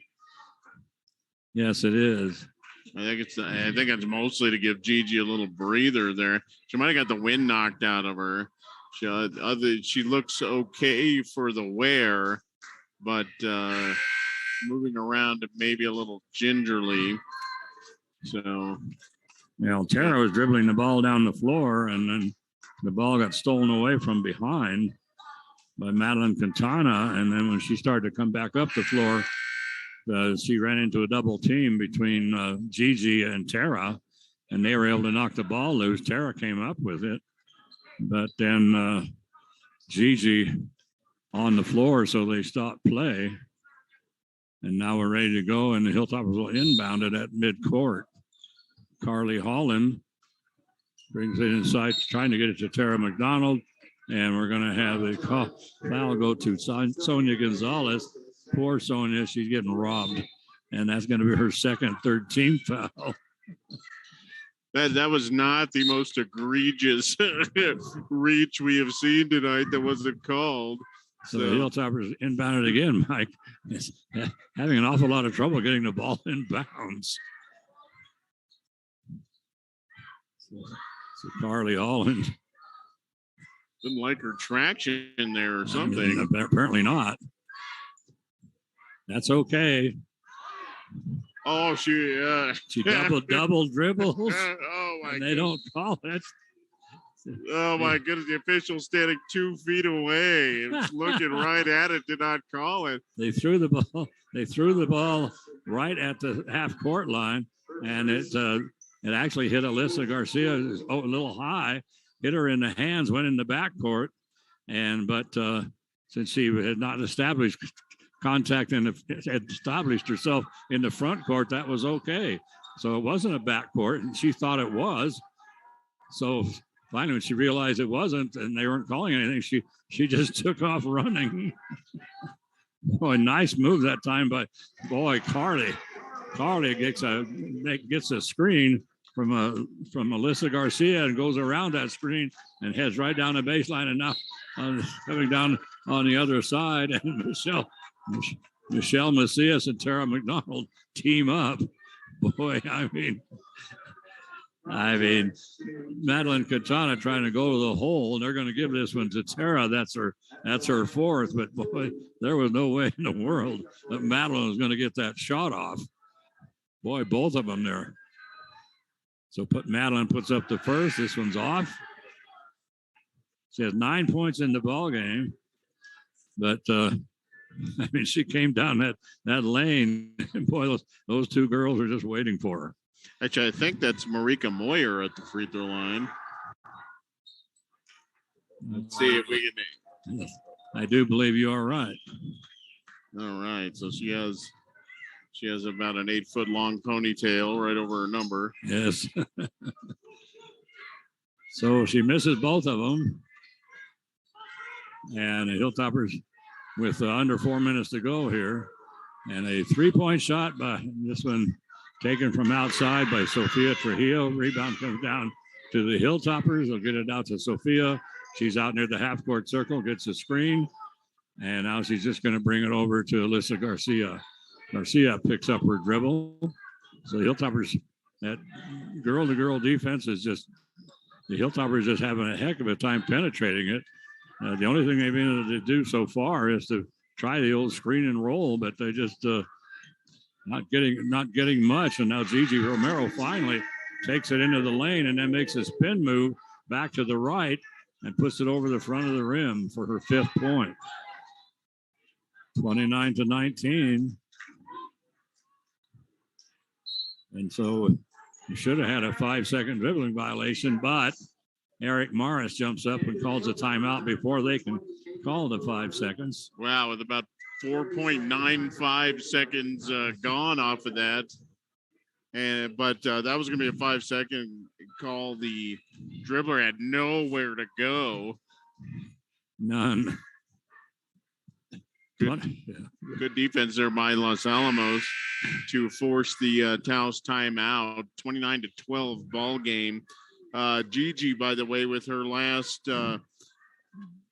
Yes, it is. I think it's mostly to give Gigi a little breather there. She might have got the wind knocked out of her. She looks okay for the wear, but moving around maybe a little gingerly. So, Tara was dribbling the ball down the floor, and then the ball got stolen away from behind by Madeleine Quintana. And then when she started to come back up the floor, she ran into a double team between Gigi and Tara, and they were able to knock the ball loose. Tara came up with it, but then Gigi on the floor, so they stopped play. And now we're ready to go, and the Hilltoppers will inbound it at midcourt. Carly Holland brings it inside, trying to get it to Tara McDonald, and we're going to have a foul go to Sonia Gonzalez. Poor Sonia, she's getting robbed, and that's going to be her second, third team foul. That was not the most egregious reach we have seen tonight that wasn't called. So the Hilltoppers inbounded again, Mike. It's having an awful lot of trouble getting the ball in bounds. So Carly Holland didn't like her traction in there or something. Apparently not. That's okay. Oh, she double dribbles. Oh my! And they don't call it. Oh my goodness! The official standing 2 feet away, looking right at it, did not call it. They threw the ball. They threw the ball right at the half court line, and it actually hit Alyssa Garcia a little high, hit her in the hands, went in the backcourt, but since she had not established contact and had established herself in the front court, that was okay. So it wasn't a backcourt, and she thought it was. So finally, when she realized it wasn't and they weren't calling anything, she just took off running. Boy, nice move that time by Carly. Carly gets a screen from Alyssa Garcia and goes around that screen and heads right down the baseline, and now coming down on the other side, and Michelle Macias and Tara McDonald team up. Boy, I mean, Madeleine Quintana trying to go to the hole, and they're going to give this one to Tara. That's her fourth, but boy, there was no way in the world that Madeleine was going to get that shot off. Boy, both of them there. So Madeleine puts up the first. This one's off. She has 9 points in the ball game, but I mean, she came down that lane, and boy, those two girls are just waiting for her. Actually, I think that's Marika Moyer at the free throw line. Let's see if we can. I do believe you are right. All right, so she has about an 8-foot long ponytail right over her number. Yes. So she misses both of them. And the Hilltoppers with under 4 minutes to go here. And a 3-point shot by this one taken from outside by Sophia Trujillo. Rebound comes down to the Hilltoppers. They'll get it out to Sophia. She's out near the half-court circle, gets a screen. And now she's just going to bring it over to Alyssa Garcia. Garcia picks up her dribble. So the Hilltoppers, that girl-to-girl defense is just, the Hilltoppers just having a heck of a time penetrating it. The only thing they've been able to do so far is to try the old screen and roll, but they just not getting much. And now Gigi Romero finally takes it into the lane and then makes a spin move back to the right and puts it over the front of the rim for her 5th point. 29-19. And so you should have had a 5-second dribbling violation, but Eric Morris jumps up and calls a timeout before they can call the 5 seconds. Wow, with about 4.95 seconds gone off of that. But that was going to be a 5-second call. The dribbler had nowhere to go. None. Good defense there by Los Alamos to force the Taos timeout. 29-12 ball game. Gigi, by the way, with her last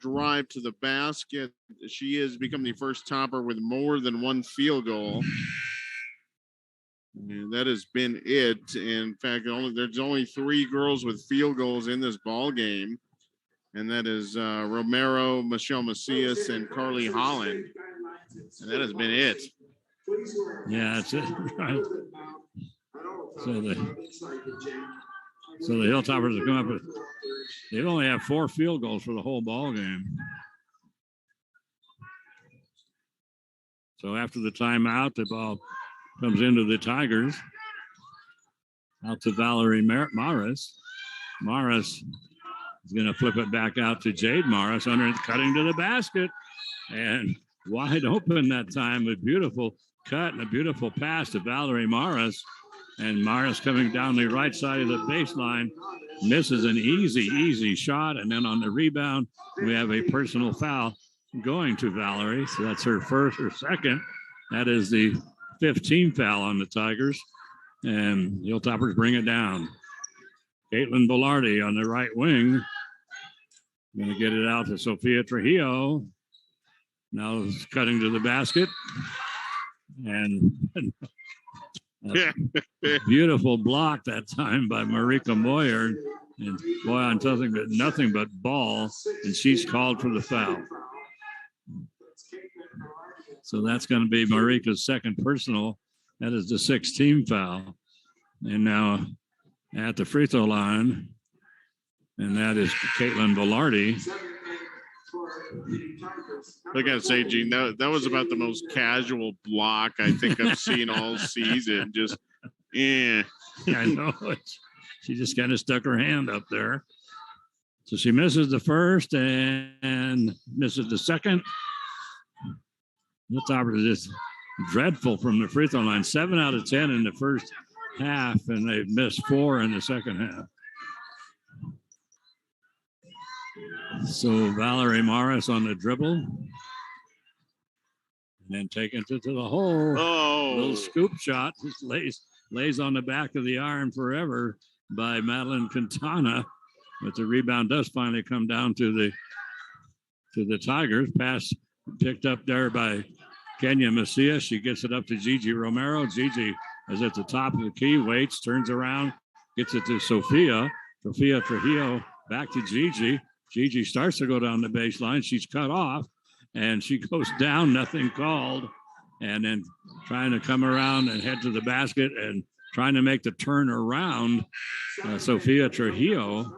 drive to the basket, she has become the first topper with more than one field goal. And that has been it. In fact, there's only 3 girls with field goals in this ball game. And that is Romero, Michelle Macias, and Carly Holland. And that has been it. Yeah, that's it. Right. So the Hilltoppers have come up with, they only have 4 field goals for the whole ball game. So after the timeout, the ball comes into the Tigers. Out to Valerie Morris. Morris is going to flip it back out to Jade Morris, cutting to the basket. And wide open that time. A beautiful cut and a beautiful pass to Valerie Morris. And Morris coming down the right side of the baseline. Misses an easy shot. And then on the rebound, we have a personal foul going to Valerie. So that's her first or second. That is the 15th foul on the Tigers. And Hilltoppers bring it down. Caitlin Velarde on the right wing. Going to get it out to Sophia Trujillo. Now it's cutting to the basket. And beautiful block that time by Marika Moyer. And boy, on nothing but ball. And she's called for the foul. So that's going to be Marika's second personal. That is the 16th foul. And now at the free throw line, and that is Caitlin Velarde. I gotta say, Gene, that was about the most casual block I think I've seen all season. Just, I know. She just kind of stuck her hand up there. So she misses the first and misses the second. The Toppers is just dreadful from the free throw line. 7 out of 10 in the first half, and they've missed 4 in the second half. So Valerie Morris on the dribble. And then taking it to the hole. Oh, little scoop shot. Just lays on the back of the iron forever by Madeleine Quintana. But the rebound does finally come down to the Tigers. Pass picked up there by Kenya Macias. She gets it up to Gigi Romero. Gigi is at the top of the key, waits, turns around, gets it to Sophia. Sophia Trujillo back to Gigi. Gigi starts to go down the baseline. She's cut off, and she goes down, nothing called, and then trying to come around and head to the basket and trying to make the turn around Sophia Trujillo,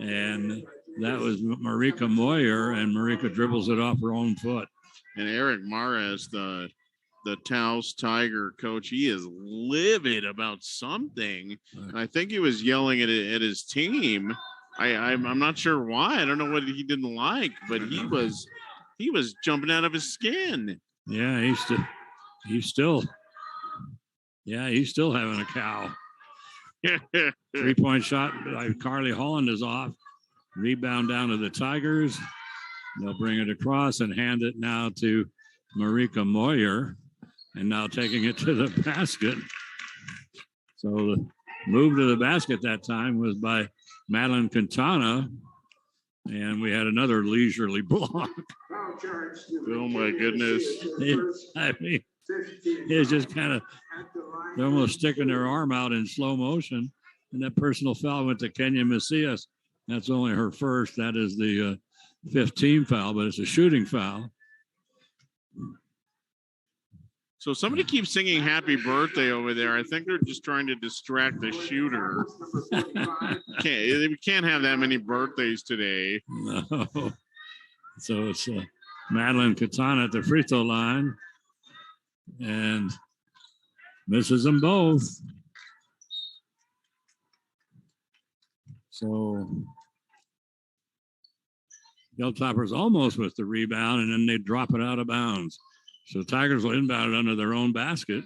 and that was Marika Moyer, and Marika dribbles it off her own foot. And Eric Mares, the Taos Tiger coach, he is livid about something. I think he was yelling at his team. I'm not sure why. I don't know what he didn't like, but he was jumping out of his skin. Yeah, he's still having a cow. 3-point shot by Carly Holland is off. Rebound down to the Tigers. They'll bring it across and hand it now to Marika Moyer, and now taking it to the basket. So the move to the basket that time was by Madeleine Quintana, and we had another leisurely block. Oh my goodness. It's just kind of, they're almost sticking their arm out in slow motion. And that personal foul went to Kenya Macias. That's only her first. That is the 15 foul, but it's a shooting foul. So somebody keeps singing happy birthday over there. I think they're just trying to distract the shooter. We can't have that many birthdays today. No. So it's Madeleine Quintana at the free throw line and misses them both. So Hilltoppers almost with the rebound, and then they drop it out of bounds. So the Tigers will inbound it under their own basket.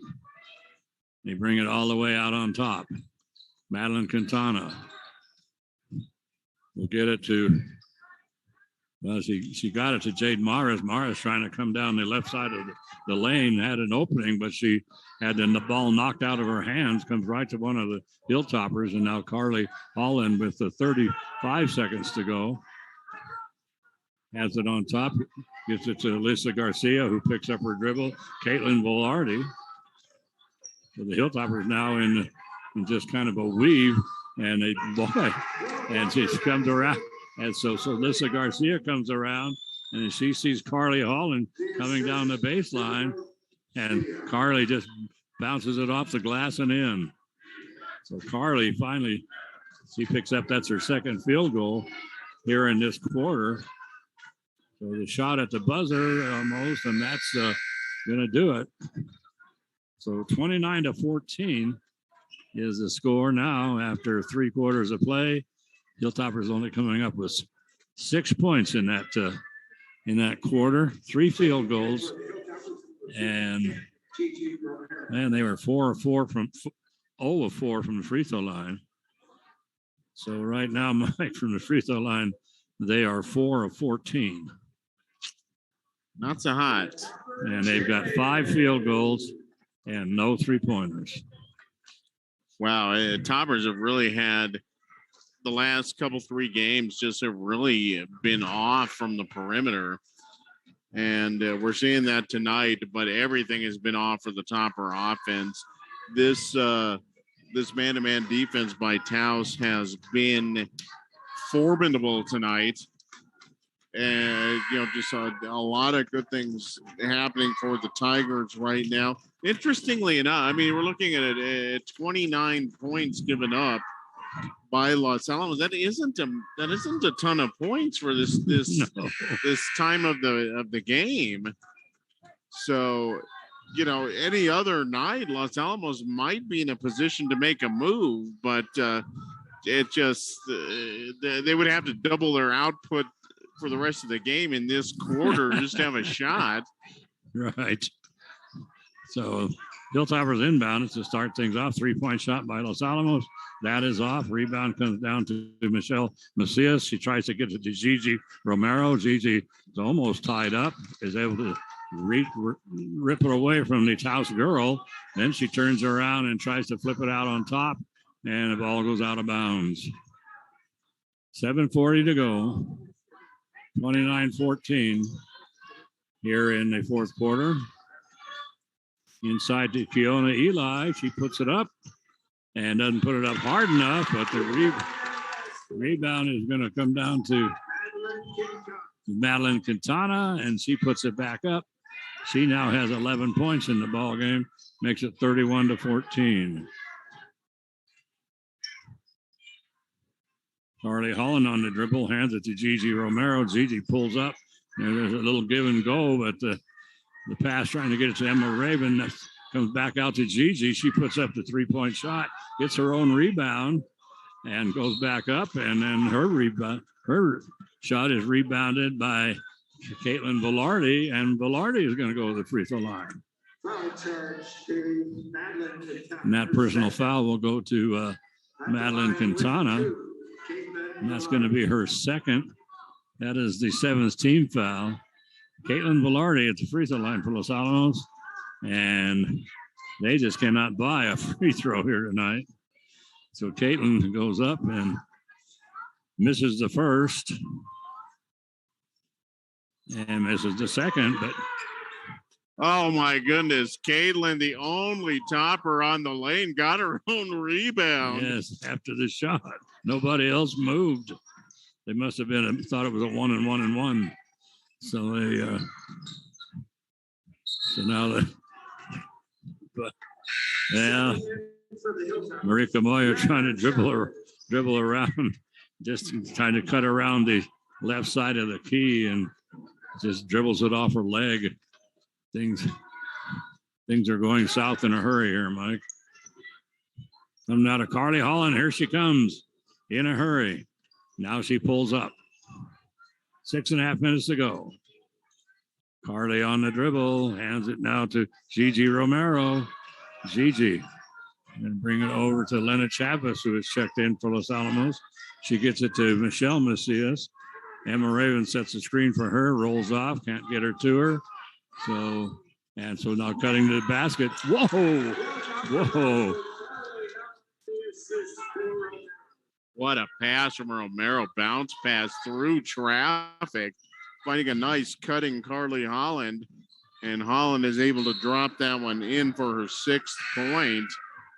They bring it all the way out on top. Madeleine Quintana will get it to, well, she got it to Jade Morris. Morris trying to come down the left side of the lane, had an opening, but she had the ball knocked out of her hands, comes right to one of the Hilltoppers, and now Carly Holland with the 35 seconds to go. Has it on top, gives it to Alyssa Garcia, who picks up her dribble. Caitlin Velarde. So the Hilltoppers now in just kind of a weave, and she comes around. And so Alyssa Garcia comes around, and she sees Carly Holland coming down the baseline, and Carly just bounces it off the glass and in. So Carly finally, she picks up, that's her second field goal here in this quarter. So the shot at the buzzer almost, and that's going to do it. So 29-14 is the score now after 3 quarters of play. Hilltoppers only coming up with 6 points in that quarter, 3 field goals, and they were 0 of 4 from the free throw line. So right now, Mike, from the free throw line, they are 4 of 14. Not so hot. And they've got 5 field goals and no 3-pointers. Wow, Toppers have really had the last 3 games just have really been off from the perimeter. And we're seeing that tonight, but everything has been off for the Topper offense. This man-to-man defense by Taos has been formidable tonight. And, just a lot of good things happening for the Tigers right now. Interestingly enough, we're looking at it at 29 points given up by Los Alamos. That isn't a ton of points for this time of the game. So, any other night, Los Alamos might be in a position to make a move, but it just they would have to double their output for the rest of the game in this quarter just to have a shot. Right. So Hilltoppers inbound is to start things off. 3-point shot by Los Alamos. That is off. Rebound comes down to Michelle Macias. She tries to get it to Gigi Romero. Gigi is almost tied up, is able to rip it away from the Taos girl. Then she turns around and tries to flip it out on top, and the ball goes out of bounds. 7:40 to go. 29-14 here in the fourth quarter. Inside to Fiona Eli. She puts it up and doesn't put it up hard enough, but the rebound is going to come down to Madeleine Quintana, and she puts it back up. She now has 11 points in the ball game, makes it 31-14. Carly Holland on the dribble, hands it to Gigi Romero. Gigi pulls up. And there's a little give and go, but the pass trying to get it to Emma Raven. That comes back out to Gigi. She puts up the three-point shot, gets her own rebound, and goes back up. And then her shot is rebounded by Caitlin Velarde, and Velarde is going to go to the free throw line. And that personal foul will go to Madeleine Quintana, and that's going to be her second. That is the 7th team foul. Caitlin Velarde at the free throw line for Los Alamos, and they just cannot buy a free throw here tonight. So Caitlin goes up and misses the first and misses the second, but oh my goodness, Caitlin, the only topper on the lane, got her own rebound. Yes, after the shot, nobody else moved. They must have thought it was a 1-and-1-and-1. So they, so now but yeah, Marika Moya trying to dribble around, just trying to cut around the left side of the key and just dribbles it off her leg. Things are going south in a hurry here, Mike. Coming out of Carly Holland, here she comes in a hurry. Now she pulls up. 6.5 minutes to go. Carly on the dribble, hands it now to Gigi Romero. Gigi, and bring it over to Lena Chavez, who has checked in for Los Alamos. She gets it to Michelle Macias. Emma Raven sets the screen for her, rolls off, can't get her to her. So now cutting to the basket. Whoa. What a pass from Romero. Bounce pass through traffic. Finding a nice cutting Carly Holland. And Holland is able to drop that one in for her 6th point.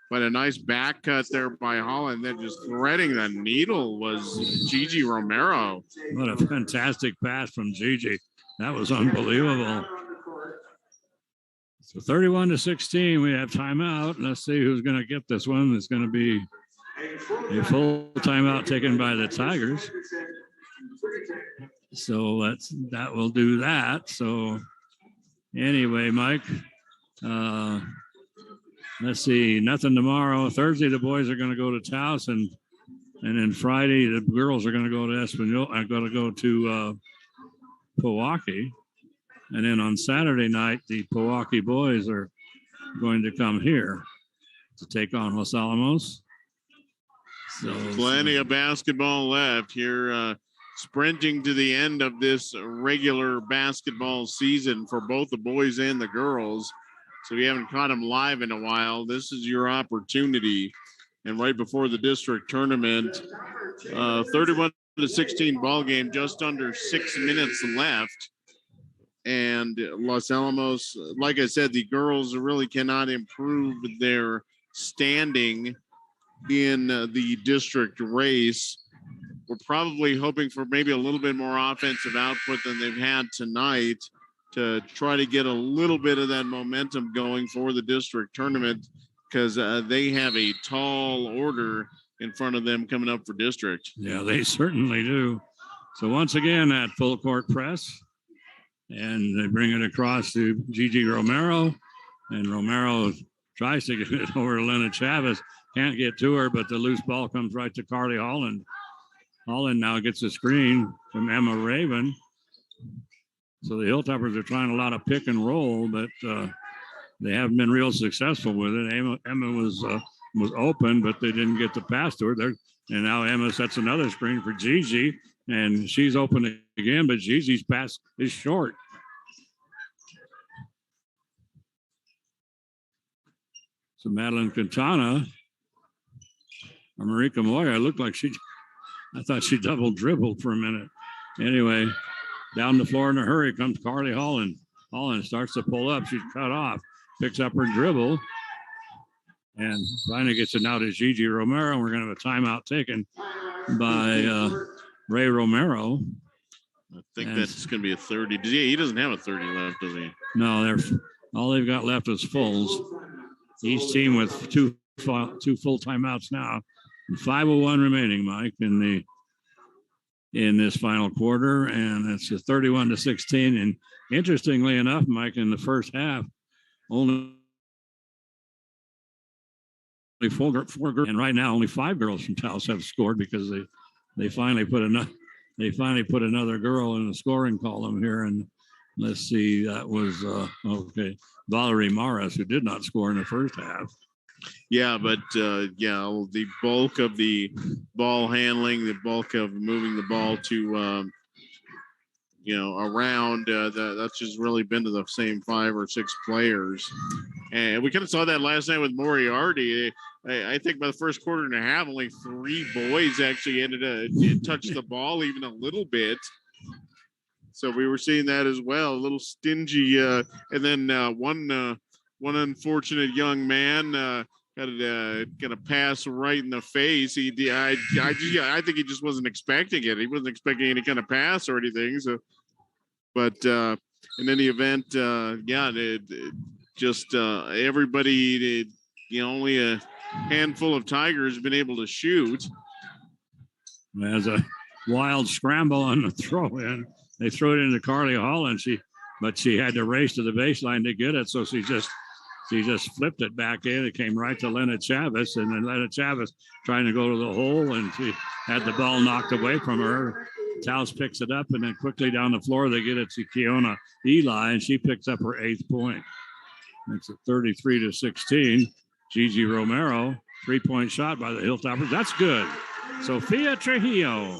But a nice back cut there by Holland. Then just threading the needle was Gigi Romero. What a fantastic pass from Gigi. That was unbelievable. So 31-16, we have timeout. Let's see who's going to get this one. It's going to be a full timeout taken by the Tigers. So that will do that. So anyway, Mike, let's see, nothing tomorrow. Thursday, the boys are going to go to Taos, and then Friday, the girls are going to go to Espanola. I'm going to go to Pewaukee. And then on Saturday night, the Pewaukee boys are going to come here to take on Los Alamos. So plenty of basketball left here, sprinting to the end of this regular basketball season for both the boys and the girls. So we haven't caught them live in a while. This is your opportunity. And right before the district tournament, 31-16 ball game, just under 6 minutes left. And Los Alamos, like I said, the girls really cannot improve their standing in the district race. We're probably hoping for maybe a little bit more offensive output than they've had tonight to try to get a little bit of that momentum going for the district tournament, because they have a tall order in front of them coming up for district. Yeah, they certainly do. So once again, at full court press, and they bring it across to Gigi Romero, and Romero tries to get it over to Lena Chavez. Can't get to her, but the loose ball comes right to Carly Holland. Holland now gets a screen from Emma Raven. So the Hilltoppers are trying a lot of pick and roll, but they haven't been real successful with it. Emma was open, but they didn't get the pass to her. And now Emma sets another screen for Gigi, and she's open again, but Gigi's pass is short. So Madeleine Quintana, or Marika Moya, looked like I thought she double dribbled for a minute. Anyway, down the floor in a hurry comes Carly Holland. Holland starts to pull up. She's cut off, picks up her dribble, and finally gets it now to Gigi Romero. We're going to have a timeout taken by Ray Romero. I think that's going to be a 30. He doesn't have a 30 left, does he? No, all they've got left is fulls. Each team with two full timeouts now. 5:01 remaining, Mike, in the in this final quarter, and it's a 31-16. And interestingly enough, Mike, in the first half, only four girls, and right now only 5 girls from Taos have scored because they finally put another girl in the scoring column here. And let's see, that was Valerie Maras, who did not score in the first half. Yeah, but the bulk of the ball handling, the bulk of moving the ball to around, that's just really been to the same 5 or 6 players. And we kind of saw that last night with Moriarty. I think by the first quarter and a half, only 3 boys actually did touch the ball even a little bit. So we were seeing that as well, a little stingy. And then one unfortunate young man got a pass right in the face. I think he just wasn't expecting it. He wasn't expecting any kind of pass or anything. So, but in any event, everybody, only a handful of Tigers have been able to shoot. There's a wild scramble on the throw-in. They threw it into Carly Hall, but she had to race to the baseline to get it, so she just flipped it back in. It came right to Lena Chavez, and then Lena Chavez trying to go to the hole, and she had the ball knocked away from her. Taos picks it up, and then quickly down the floor, they get it to Kiona Eli, and she picks up her 8th point. Makes it 33-16. Gigi Romero, 3-point shot by the Hilltoppers. That's good. Sophia Trujillo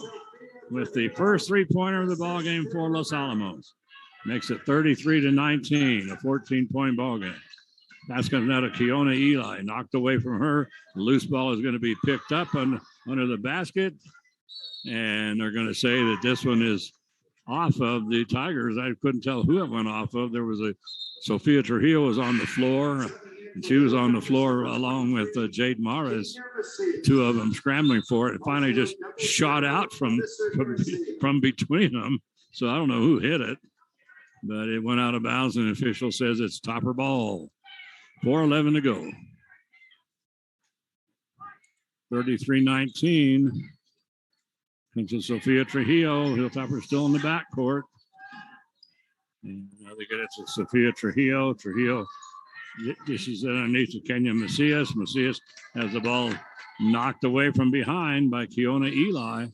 with the first 3-pointer of the ball game for Los Alamos. Makes it 33-19, a 14-point ball game. That's going to Kiona Eli, knocked away from her. The loose ball is going to be picked up under the basket, and they're going to say that this one is off of the Tigers. I couldn't tell who it went off of. There was Sophia Trujillo was on the floor, and she was on the floor along with Jade Maras, 2 of them scrambling for it. It finally just shot out from between them. So I don't know who hit it, but it went out of bounds, and the official says it's Topper ball. 4:11 to go. 33-19. Comes to Sophia Trujillo. Hilltopper still in the backcourt. And now they get it to Sophia Trujillo. Trujillo dishes it underneath to Kenya Macias. Macias has the ball knocked away from behind by Kiona Eli.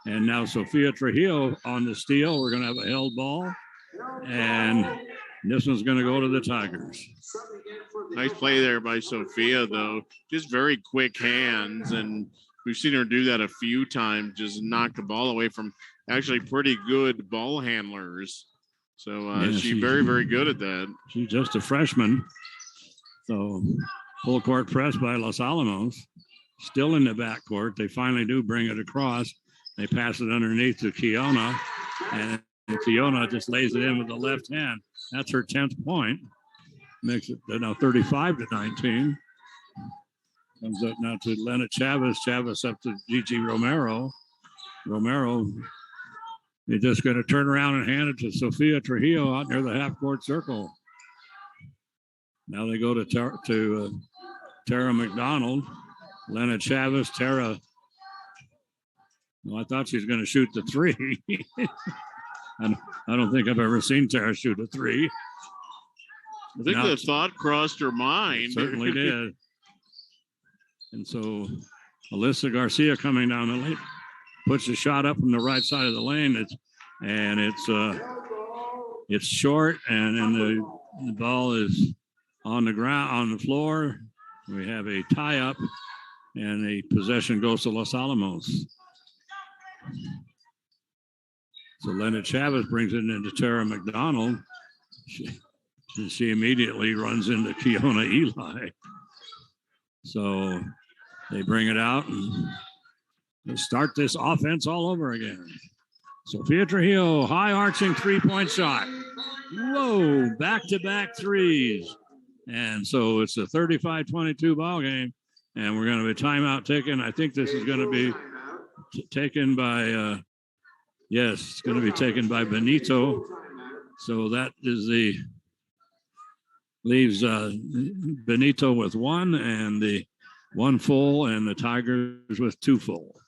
And now Sophia Trujillo on the steal. We're going to have a held ball. And this one's going to go to the Tigers. Nice play there by Sophia, though. Just very quick hands. And we've seen her do that a few times, just knock the ball away from actually pretty good ball handlers. So she's very, very good at that. She's just a freshman. So full court press by Los Alamos. Still in the backcourt. They finally do bring it across. They pass it underneath to Kiona. And Kiona just lays it in with the left hand. That's her 10th point. Makes it now 35-19. Comes up now to Lena Chavez. Chavez up to Gigi Romero. Romero is just going to turn around and hand it to Sophia Trujillo out near the half-court circle. Now they go to Tara McDonald. Lena Chavez. Tara. Well, I thought she was going to shoot the 3. I don't think I've ever seen Tara shoot a 3. I think the thought crossed her mind. It certainly did. And so Alyssa Garcia coming down the lane, puts a shot up from the right side of the lane. It's short, and then the ball is on the ground, on the floor. We have a tie up, and the possession goes to Los Alamos. So Lena Chavez brings it into Tara McDonald. She immediately runs into Kiona Eli. So they bring it out and let's start this offense all over again. Sophia Trujillo, high arching 3-point shot. Whoa, back-to-back threes. And so it's a 35-22 ball game. And we're going to be timeout taken. I think this is going to be taken by, yes, it's going to be taken by Benito. So that is leaves Benito with 1 and the 1 full and the Tigers with 2 full.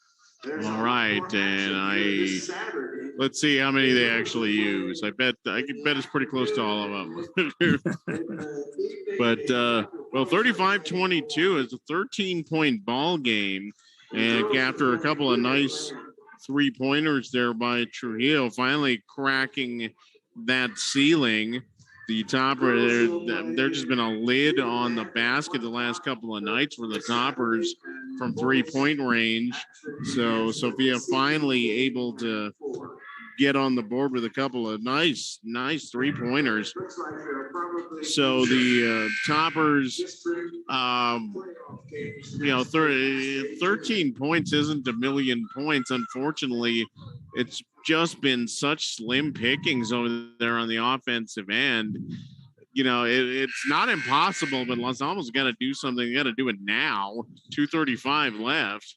All right, and let's see how many they actually use. I could bet it's pretty close to all of them. But 35-22 is a 13-point ball game, and after a couple of nice 3-pointers there by Trujillo, finally cracking that ceiling. The Topper, there's just been a lid on the basket the last couple of nights for the Toppers from 3-point range. So Sophia finally able to get on the board with a couple of nice 3-pointers. So the Toppers, 13 points isn't a million points. Unfortunately, it's just been such slim pickings over there on the offensive end. It's not impossible, but Los Alamos got to do something. They got to do it now. 2:35 left.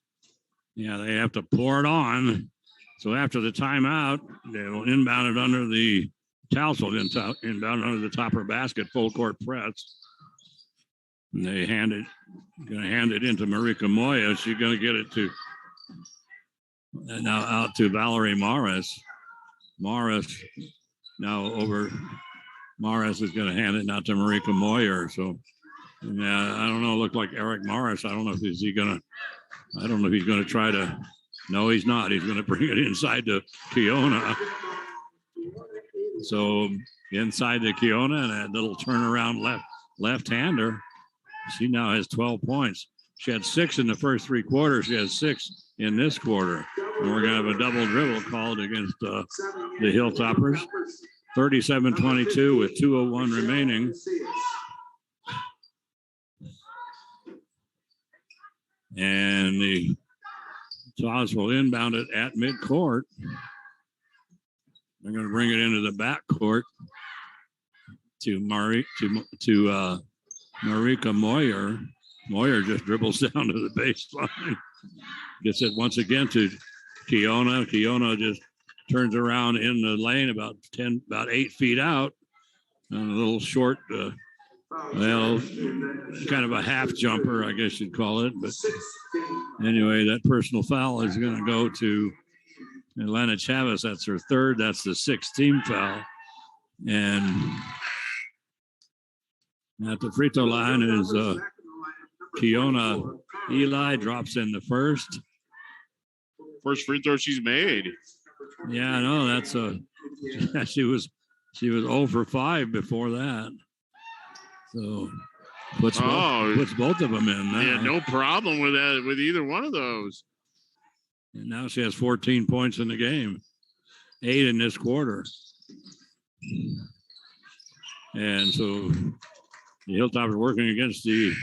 Yeah, they have to pour it on. So after the timeout, they will inbound it under the Taos will inbound under the Topper basket, full court press. And they going to hand it into Marika Moya. She's going to get it to now out to Valerie Morris. Morris is going to hand it now to Marika Moyer. So, yeah, I don't know. Look like Eric Morris. I don't know if he's going to try to. No, he's not. He's going to bring it inside to Kiona. So inside to Kiona, and that little turnaround left-hander. She now has 12 points. She had 6 in the first 3 quarters. She has 6 in this quarter. And we're going to have a double dribble called against the Hilltoppers. 37-22 with 2:01 remaining. And the Taos will inbound it at midcourt. They're going to bring it into the backcourt to Marika Moyer. Moyer just dribbles down to the baseline. Gets it once again to Kiona. Kiona just turns around in the lane about 8 feet out. And a little short, kind of a half jumper, I guess you'd call it. But anyway, that personal foul is going to go to Elena Chavez. That's her third. That's the 6th team foul. And at the free throw line is Kiona Eli, drops in the first. First free throw she's made. Yeah, I know. That's she was 0 for 5 before that. So puts both of them in now. Yeah, no problem with that, with either one of those. And now she has 14 points in the game, 8 in this quarter. And so the Hilltoppers working against the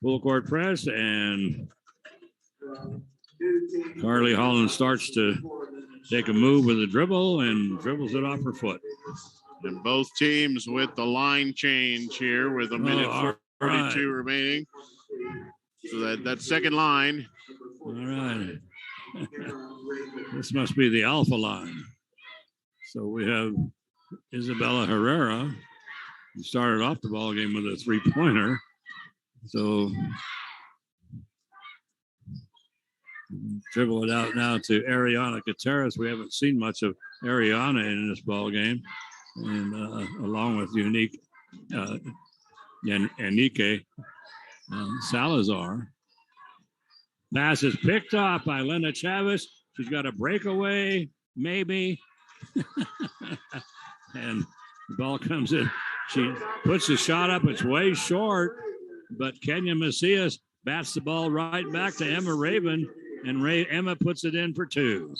full court press, and Carly Holland starts to take a move with a dribble and dribbles it off her foot. And both teams with the line change here with a minute 42 remaining. So that second line. All right. This must be the alpha line. So we have Isabella Herrera, who started off the ball game with a 3-pointer. So dribble it out now to Ariana Gutierrez. We haven't seen much of Ariana in this ball game, and along with Enrique Salazar. Pass is picked off by Lena Chavez. She's got a breakaway, maybe. And the ball comes in. She puts the shot up. It's way short, but Kenya Macias bats the ball right back to Emma Raven, and Emma puts it in for 2.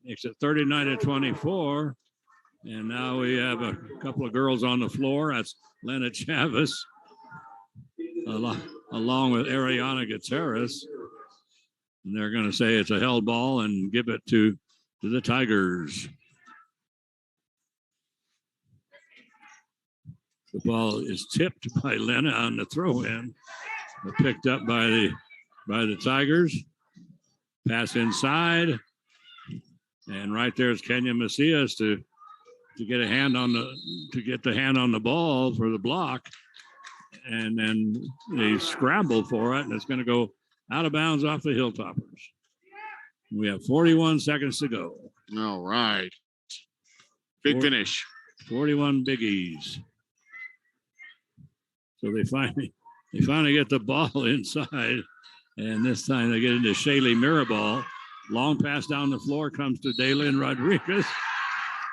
Makes it 39-24. And now we have a couple of girls on the floor. That's Lena Chavez, along with Ariana Gutierrez. And they're going to say it's a held ball and give it to the Tigers. The ball is tipped by Lena on the throw-in, but picked up by the Tigers. Pass inside, and right there is Kenya Macias to get the hand on the ball for the block, and then they scramble for it, and it's going to go out of bounds off the Hilltoppers. We have 41 seconds to go. All right. Big finish. 41 biggies. So they finally get the ball inside. And this time they get into Shaylee Mirabal. Long pass down the floor comes to Daylin Rodriguez.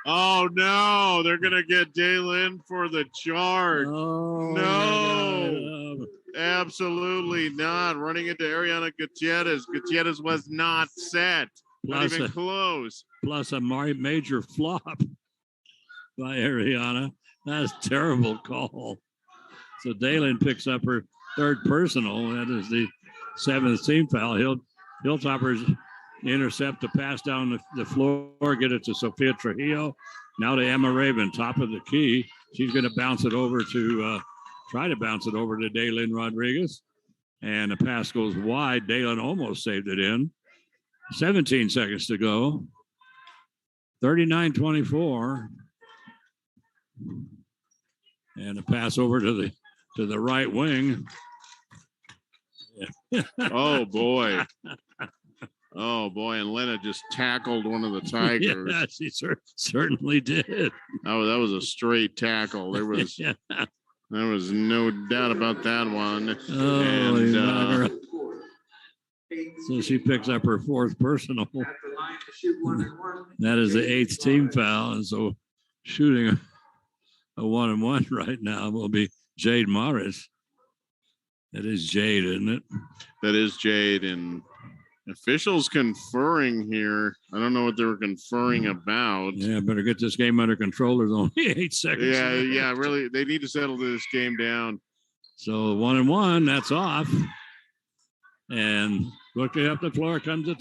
Oh, no. They're going to get Daylin for the charge. Oh, no. Absolutely not. Running into Ariana Gutierrez. Gutierrez was not set. Not even close. Plus a major flop by Ariana. That's a terrible call. So Daylin picks up her third personal. That is the 7th team foul. Hilltoppers intercept the pass down the floor, get it to Sophia Trujillo. Now to Emma Raven, top of the key. She's going to bounce it over to try to bounce it over to Daylin Rodriguez. And the pass goes wide. Daylin almost saved it in. 17 seconds to go. 39-24. And a pass over to the right wing. Oh, boy. Oh, boy. And Lena just tackled one of the Tigers. Yeah, she certainly did. Oh, that was a straight tackle. There was there was no doubt about that one. Oh, and, so she picks up her 4th personal. That is the 8th team foul. And so shooting a 1-and-1 right now will be Jade Morris. That is Jade, isn't it? That is Jade. And officials conferring here. I don't know what they were conferring about. Yeah, better get this game under control. There's only 8 seconds. Yeah, really. They need to settle this game down. So 1-and-1, that's off. And looking up the floor comes the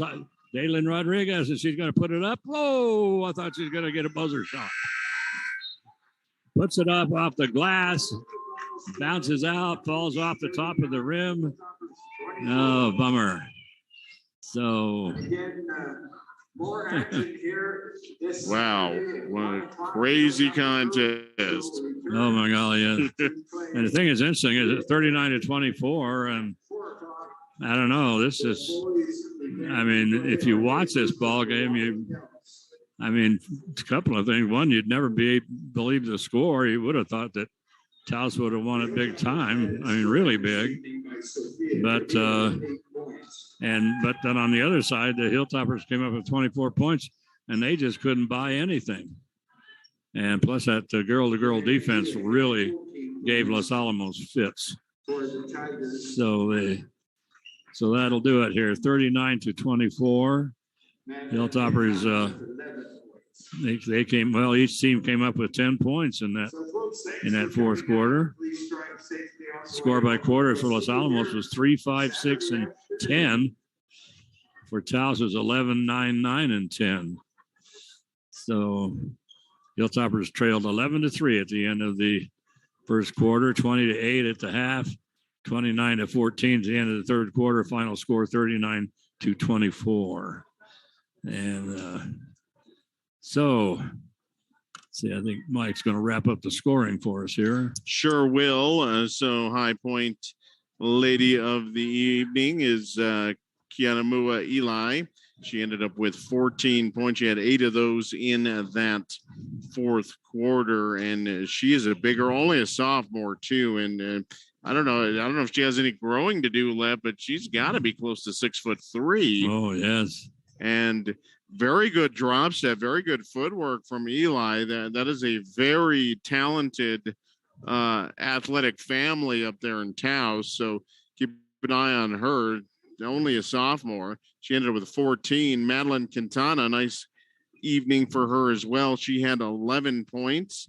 Daylin Rodriguez, and she's going to put it up. Whoa, I thought she was going to get a buzzer shot. Puts it up off the glass, bounces out, falls off the top of the rim. Oh, bummer. So, wow, what a crazy contest. Oh, my golly, yes. And the thing is interesting is it's 39-24, and I don't know. This is, I mean, if you watch this ball game, a couple of things. One, you'd never believe the score. You would have thought that Taos would have won it big time. I mean, really big. But then on the other side, the Hilltoppers came up with 24 points, and they just couldn't buy anything. And plus that girl-to-girl defense really gave Los Alamos fits. So that'll do it here. 39-24. Hilltoppers, they came, well, each team came up with 10 points in that 4th quarter. Score by quarters for Los Alamos was 3, 5, 6, and 10. For Taos was 11, 9, 9, and 10. So Hilltoppers trailed 11-3 at the end of the 1st quarter, 20-8 at the half, 29-14 at the end of the 3rd quarter. Final score 39-24. And so, see, I think Mike's going to wrap up the scoring for us here. Sure will. So High Point Lady of the Evening is Kianamua Eli. She ended up with 14 points. She had 8 of those in that 4th quarter, and she is a bigger, only a sophomore too. And I don't know if she has any growing to do left, but she's got to be close to 6'3". Oh yes, and very good drop step, very good footwork from Eli. That is a very talented, athletic family up there in Taos. So keep an eye on her. Only a sophomore. She ended up with 14. Madeleine Quintana, nice evening for her as well. She had 11 points.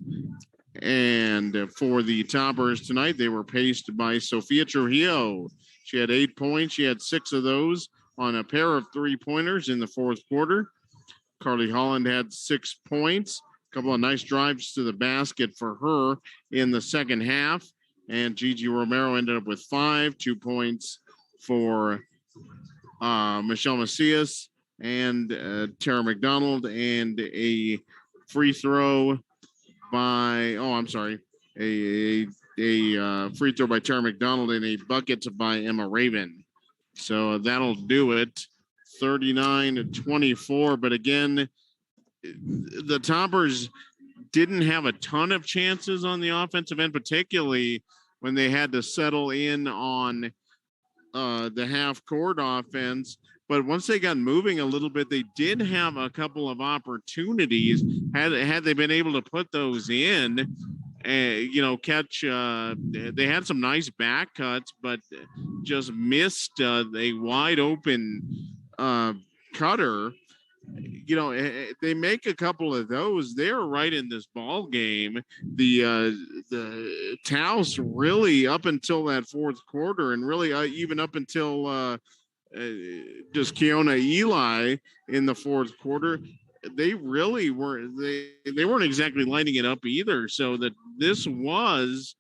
And for the toppers tonight, they were paced by Sophia Trujillo. She had 8 points. She had 6 of those on a pair of 3-pointers in the 4th quarter. Carly Holland had 6 points. A couple of nice drives to the basket for her in the 2nd half. And Gigi Romero ended up with 5, 2 points for Michelle Macias and Tara McDonald, and a free throw by, a free throw by Tara McDonald and a bucket by Emma Raven. So that'll do it 39-24. But again, the Toppers didn't have a ton of chances on the offensive end, particularly when they had to settle in on the half-court offense. But once they got moving a little bit, they did have a couple of opportunities. Had they been able to put those in, catch. They had some nice back cuts, but just missed a wide open cutter. They make a couple of those. They're right in this ball game. The Taos really up until that fourth quarter, and really even up until just Keona Eli in the fourth quarter, they really weren't. They weren't exactly lighting it up either. So that this was,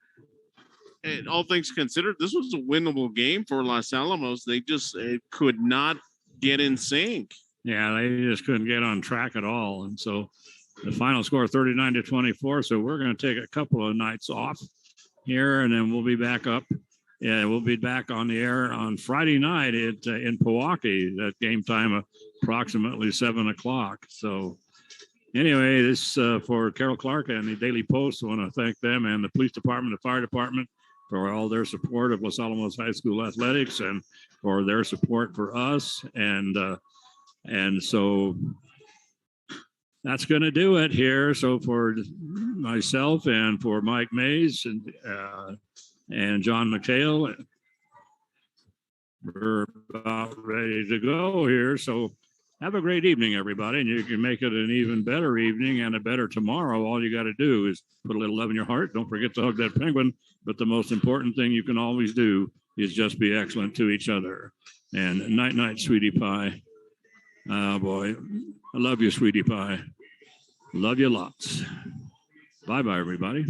all things considered, this was a winnable game for Los Alamos. They just could not get in sync. Yeah, they just couldn't get on track at all. And so the final score 39-24. So we're going to take a couple of nights off here, and then we'll be back up. Yeah, we'll be back on the air on Friday night in Pewaukee. That game time approximately 7:00. So anyway, this for Carol Clark and the Daily Post. I want to thank them and the police department, the fire department, for all their support of Los Alamos High School athletics and for their support for us. And so that's going to do it here. So for myself and for Mike Mays and John McHale, we're about ready to go here. So have a great evening, everybody. And you can make it an even better evening and a better tomorrow. All you got to do is put a little love in your heart. Don't forget to hug that penguin. But the most important thing you can always do is just be excellent to each other. And night, night, sweetie pie. Oh, boy. I love you, sweetie pie. Love you lots. Bye-bye, everybody.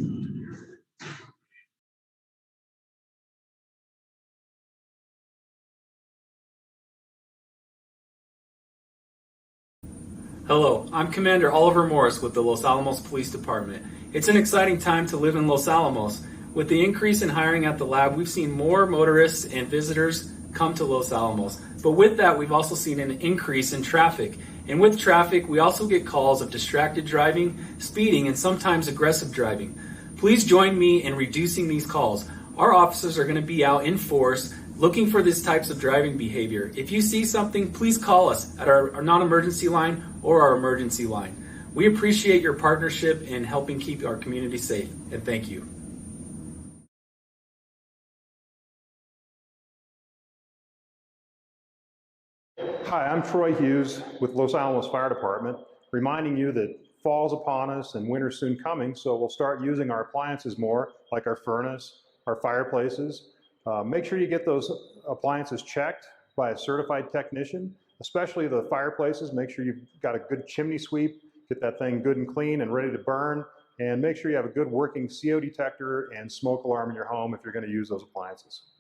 Hello, I'm Commander Oliver Morris with the Los Alamos Police Department. It's an exciting time to live in Los Alamos. With the increase in hiring at the lab, we've seen more motorists and visitors come to Los Alamos. But with that, we've also seen an increase in traffic. And with traffic, we also get calls of distracted driving, speeding, and sometimes aggressive driving. Please join me in reducing these calls. Our officers are going to be out in force looking for these types of driving behavior. If you see something, please call us at our non-emergency line or our emergency line. We appreciate your partnership in helping keep our community safe, and thank you. Hi, I'm Troy Hughes with Los Alamos Fire Department, reminding you that fall's upon us and winter's soon coming, so we'll start using our appliances more, like our furnace, our fireplaces. Make sure you get those appliances checked by a certified technician, especially the fireplaces. Make sure you've got a good chimney sweep, get that thing good and clean and ready to burn, and make sure you have a good working CO detector and smoke alarm in your home if you're going to use those appliances.